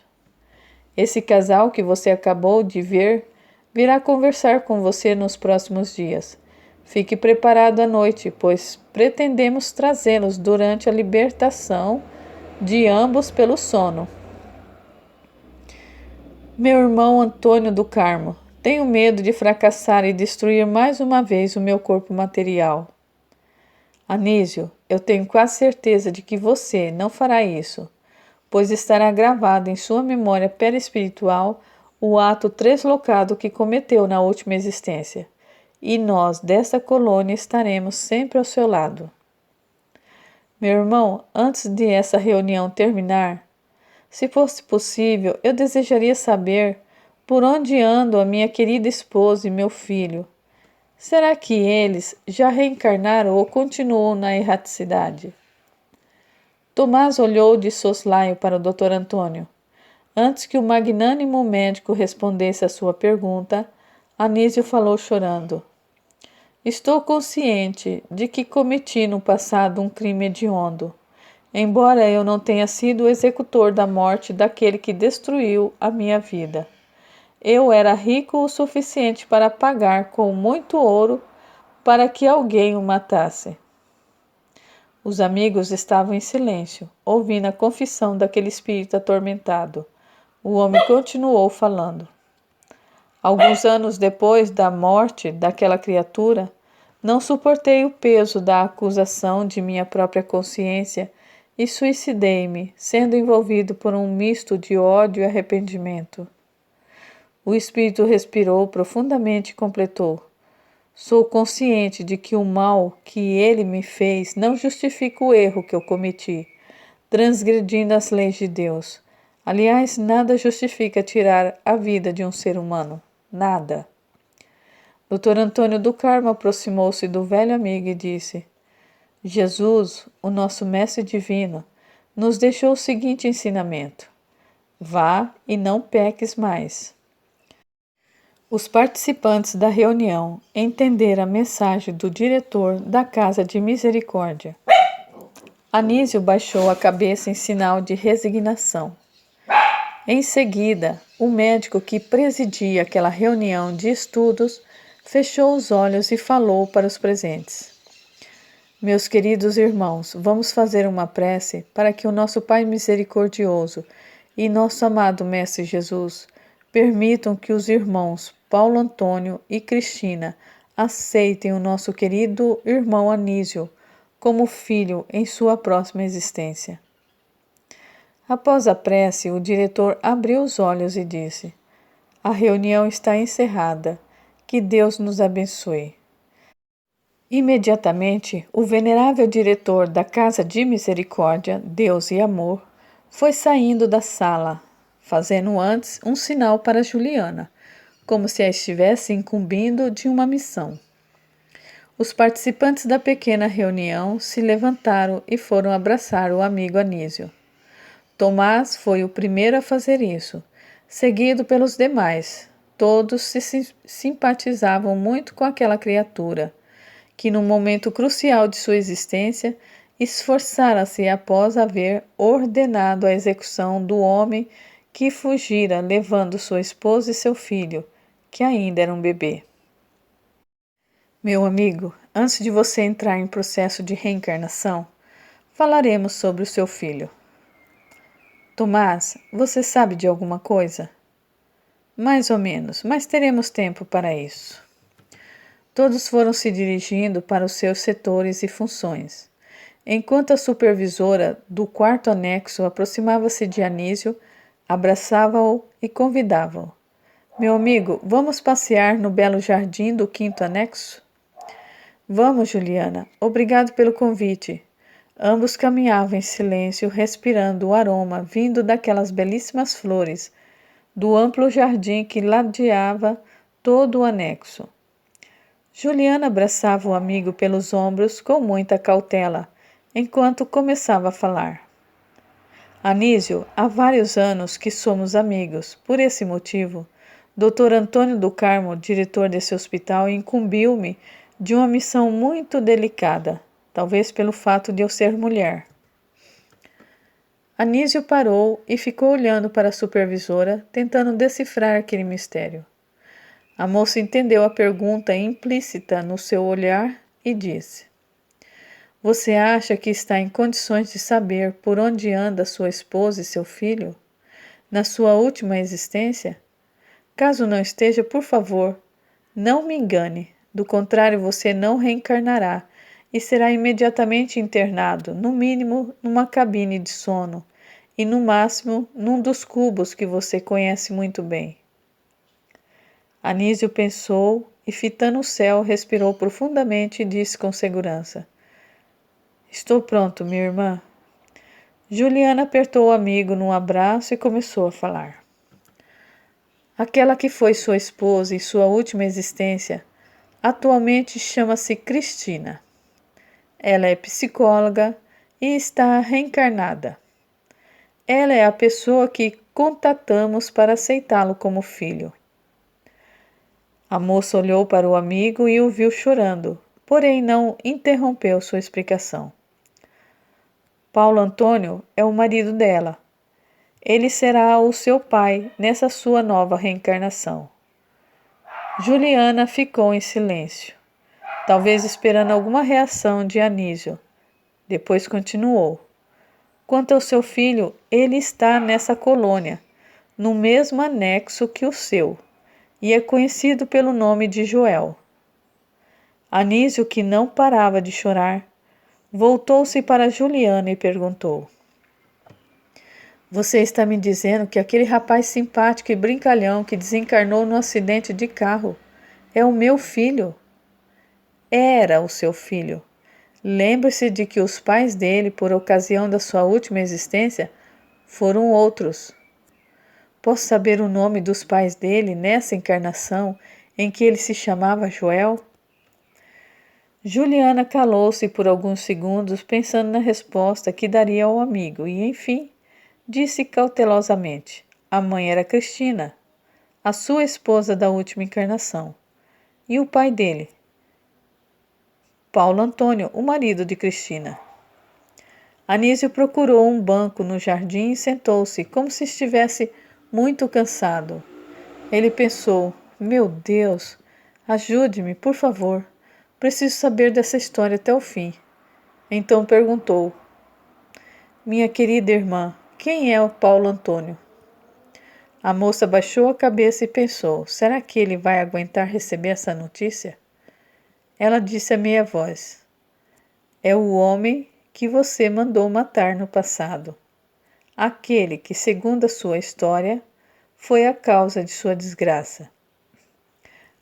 Esse casal que você acabou de ver virá conversar com você nos próximos dias. Fique preparado à noite, pois pretendemos trazê-los durante a libertação de ambos pelo sono. Meu irmão Antônio do Carmo, tenho medo de fracassar e destruir mais uma vez o meu corpo material. Anísio, eu tenho quase certeza de que você não fará isso, pois estará gravado em sua memória perispiritual o ato translocado que cometeu na última existência, e nós desta colônia estaremos sempre ao seu lado. Meu irmão, antes de essa reunião terminar, se fosse possível, eu desejaria saber por onde andam a minha querida esposa e meu filho. Será que eles já reencarnaram ou continuam na erraticidade? Tomás olhou de soslaio para o Dr. Antônio. Antes que o magnânimo médico respondesse à sua pergunta, Anísio falou chorando: Estou consciente de que cometi no passado um crime hediondo, embora eu não tenha sido o executor da morte daquele que destruiu a minha vida. Eu era rico o suficiente para pagar com muito ouro para que alguém o matasse. Os amigos estavam em silêncio, ouvindo a confissão daquele espírito atormentado. O homem continuou falando. Alguns anos depois da morte daquela criatura, não suportei o peso da acusação de minha própria consciência e suicidei-me, sendo envolvido por um misto de ódio e arrependimento. O espírito respirou profundamente e completou: Sou consciente de que o mal que ele me fez não justifica o erro que eu cometi, transgredindo as leis de Deus. Aliás, nada justifica tirar a vida de um ser humano. Nada. Dr. Antônio do Carmo aproximou-se do velho amigo e disse: Jesus, o nosso mestre divino, nos deixou o seguinte ensinamento: Vá e não peques mais. Os participantes da reunião entenderam a mensagem do diretor da Casa de Misericórdia. Anísio baixou a cabeça em sinal de resignação. Em seguida, o médico que presidia aquela reunião de estudos fechou os olhos e falou para os presentes: Meus queridos irmãos, vamos fazer uma prece para que o nosso Pai misericordioso e nosso amado Mestre Jesus Permitam que os irmãos Paulo Antônio e Cristina aceitem o nosso querido irmão Anísio como filho em sua próxima existência. Após a prece, o diretor abriu os olhos e disse: "A reunião está encerrada. Que Deus nos abençoe." Imediatamente, o venerável diretor da Casa de Misericórdia, Deus e Amor, foi saindo da sala, fazendo antes um sinal para Juliana, como se a estivesse incumbindo de uma missão. Os participantes da pequena reunião se levantaram e foram abraçar o amigo Anísio. Tomás foi o primeiro a fazer isso, seguido pelos demais. Todos se simpatizavam muito com aquela criatura, que num momento crucial de sua existência, esforçara-se após haver ordenado a execução do homem que fugira, levando sua esposa e seu filho, que ainda era um bebê. Meu amigo, antes de você entrar em processo de reencarnação, falaremos sobre o seu filho. Tomás, você sabe de alguma coisa? Mais ou menos, mas teremos tempo para isso. Todos foram se dirigindo para os seus setores e funções. Enquanto a supervisora do quarto anexo aproximava-se de Anísio, abraçava-o e convidava-o. Meu amigo, vamos passear no belo jardim do quinto anexo? Vamos, Juliana. Obrigado pelo convite. Ambos caminhavam em silêncio, respirando o aroma vindo daquelas belíssimas flores, do amplo jardim que ladeava todo o anexo. Juliana abraçava o amigo pelos ombros com muita cautela, enquanto começava a falar. Anísio, há vários anos que somos amigos. Por esse motivo, Dr. Antônio do Carmo, diretor desse hospital, incumbiu-me de uma missão muito delicada, talvez pelo fato de eu ser mulher. Anísio parou e ficou olhando para a supervisora, tentando decifrar aquele mistério. A moça entendeu a pergunta implícita no seu olhar e disse: Você acha que está em condições de saber por onde anda sua esposa e seu filho? Na sua última existência? Caso não esteja, por favor, não me engane. Do contrário, você não reencarnará e será imediatamente internado, no mínimo numa cabine de sono e no máximo num dos cubos que você conhece muito bem. Anísio pensou e, fitando o céu, respirou profundamente e disse com segurança: Estou pronto, minha irmã. Juliana apertou o amigo num abraço e começou a falar. Aquela que foi sua esposa em sua última existência, atualmente chama-se Cristina. Ela é psicóloga e está reencarnada. Ela é a pessoa que contatamos para aceitá-lo como filho. A moça olhou para o amigo e o viu chorando, porém não interrompeu sua explicação. Paulo Antônio é o marido dela. Ele será o seu pai nessa sua nova reencarnação. Juliana ficou em silêncio, talvez esperando alguma reação de Anísio. Depois continuou. Quanto ao seu filho, ele está nessa colônia, no mesmo anexo que o seu, e é conhecido pelo nome de Joel. Anísio, que não parava de chorar, voltou-se para Juliana e perguntou: Você está me dizendo que aquele rapaz simpático e brincalhão que desencarnou num acidente de carro é o meu filho? Era o seu filho. Lembre-se de que os pais dele, por ocasião da sua última existência, foram outros. Posso saber o nome dos pais dele nessa encarnação em que ele se chamava Joel? Juliana calou-se por alguns segundos, pensando na resposta que daria ao amigo, e, enfim, disse cautelosamente: A mãe era Cristina, a sua esposa da última encarnação. E o pai dele? Paulo Antônio, o marido de Cristina. Anísio procurou um banco no jardim e sentou-se, como se estivesse muito cansado. Ele pensou: Meu Deus, ajude-me, por favor. Preciso saber dessa história até o fim. Então perguntou: Minha querida irmã, quem é o Paulo Antônio? A moça baixou a cabeça e pensou: será que ele vai aguentar receber essa notícia? Ela disse a meia voz: é o homem que você mandou matar no passado. Aquele que, segundo a sua história, foi a causa de sua desgraça.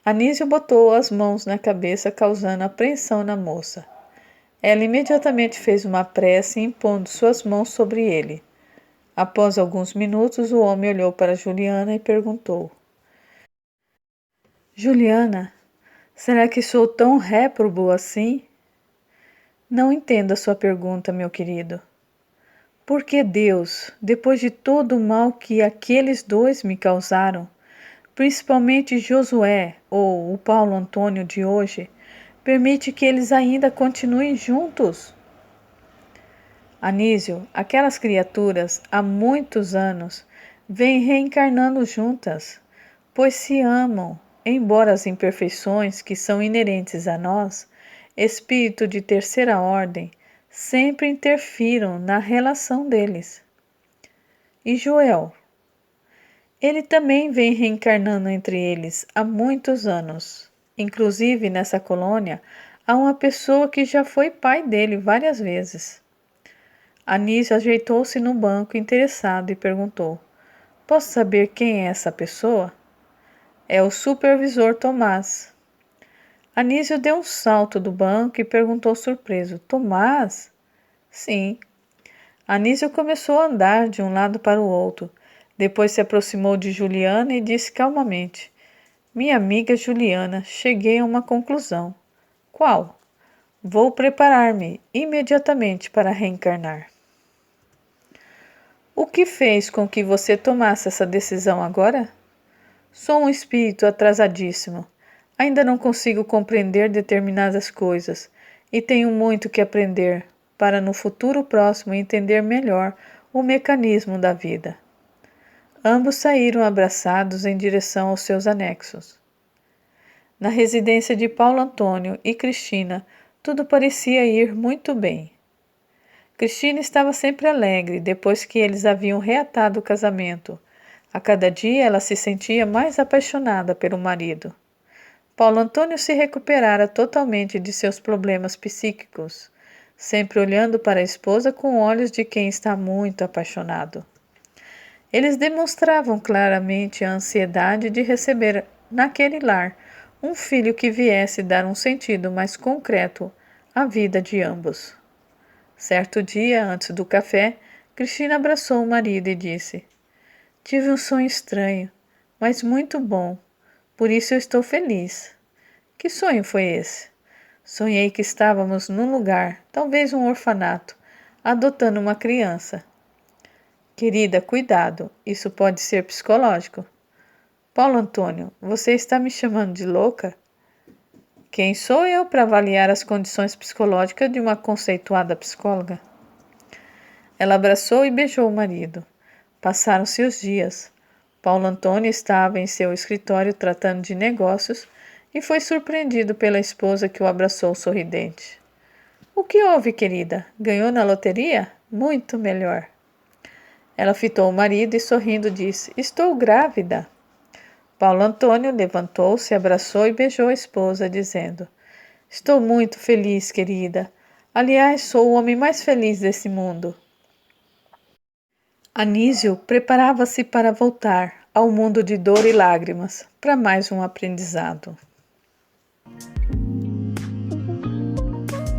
Anísio botou as mãos na cabeça, causando apreensão na moça. Ela imediatamente fez uma prece, impondo suas mãos sobre ele. Após alguns minutos, o homem olhou para Juliana e perguntou: Juliana, será que sou tão réprobo assim? Não entendo a sua pergunta, meu querido. Por que Deus, depois de todo o mal que aqueles dois me causaram, principalmente Josué ou o Paulo Antônio de hoje, permite que eles ainda continuem juntos? Anísio, aquelas criaturas há muitos anos vêm reencarnando juntas, pois se amam, embora as imperfeições que são inerentes a nós, espírito de terceira ordem, sempre interfiram na relação deles. E Joel? Ele também vem reencarnando entre eles há muitos anos. Inclusive, nessa colônia, há uma pessoa que já foi pai dele várias vezes. Anísio ajeitou-se no banco interessado e perguntou: posso saber quem é essa pessoa? É o supervisor Tomás. Anísio deu um salto do banco e perguntou surpreso: Tomás? Sim. Anísio começou a andar de um lado para o outro. Depois se aproximou de Juliana e disse calmamente: minha amiga Juliana, cheguei a uma conclusão. Qual? Vou preparar-me imediatamente para reencarnar. O que fez com que você tomasse essa decisão agora? Sou um espírito atrasadíssimo. Ainda não consigo compreender determinadas coisas e tenho muito que aprender para no futuro próximo entender melhor o mecanismo da vida. Ambos saíram abraçados em direção aos seus anexos. Na residência de Paulo Antônio e Cristina, tudo parecia ir muito bem. Cristina estava sempre alegre depois que eles haviam reatado o casamento. A cada dia ela se sentia mais apaixonada pelo marido. Paulo Antônio se recuperara totalmente de seus problemas psíquicos, sempre olhando para a esposa com olhos de quem está muito apaixonado. Eles demonstravam claramente a ansiedade de receber naquele lar um filho que viesse dar um sentido mais concreto à vida de ambos. Certo dia, antes do café, Cristina abraçou o marido e disse: tive um sonho estranho, mas muito bom, por isso eu estou feliz. Que sonho foi esse? Sonhei que estávamos num lugar, talvez um orfanato, adotando uma criança. Querida, cuidado, isso pode ser psicológico. Paulo Antônio, você está me chamando de louca? Quem sou eu para avaliar as condições psicológicas de uma conceituada psicóloga? Ela abraçou e beijou o marido. Passaram-se os dias. Paulo Antônio estava em seu escritório tratando de negócios e foi surpreendido pela esposa que o abraçou sorridente. O que houve, querida? Ganhou na loteria? Muito melhor. Ela fitou o marido e sorrindo disse: estou grávida. Paulo Antônio levantou-se, abraçou e beijou a esposa, dizendo: estou muito feliz, querida. Aliás, sou o homem mais feliz desse mundo. Anísio preparava-se para voltar ao mundo de dor e lágrimas, para mais um aprendizado.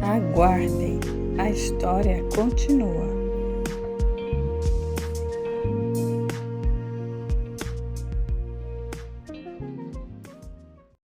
Aguardem, a história continua.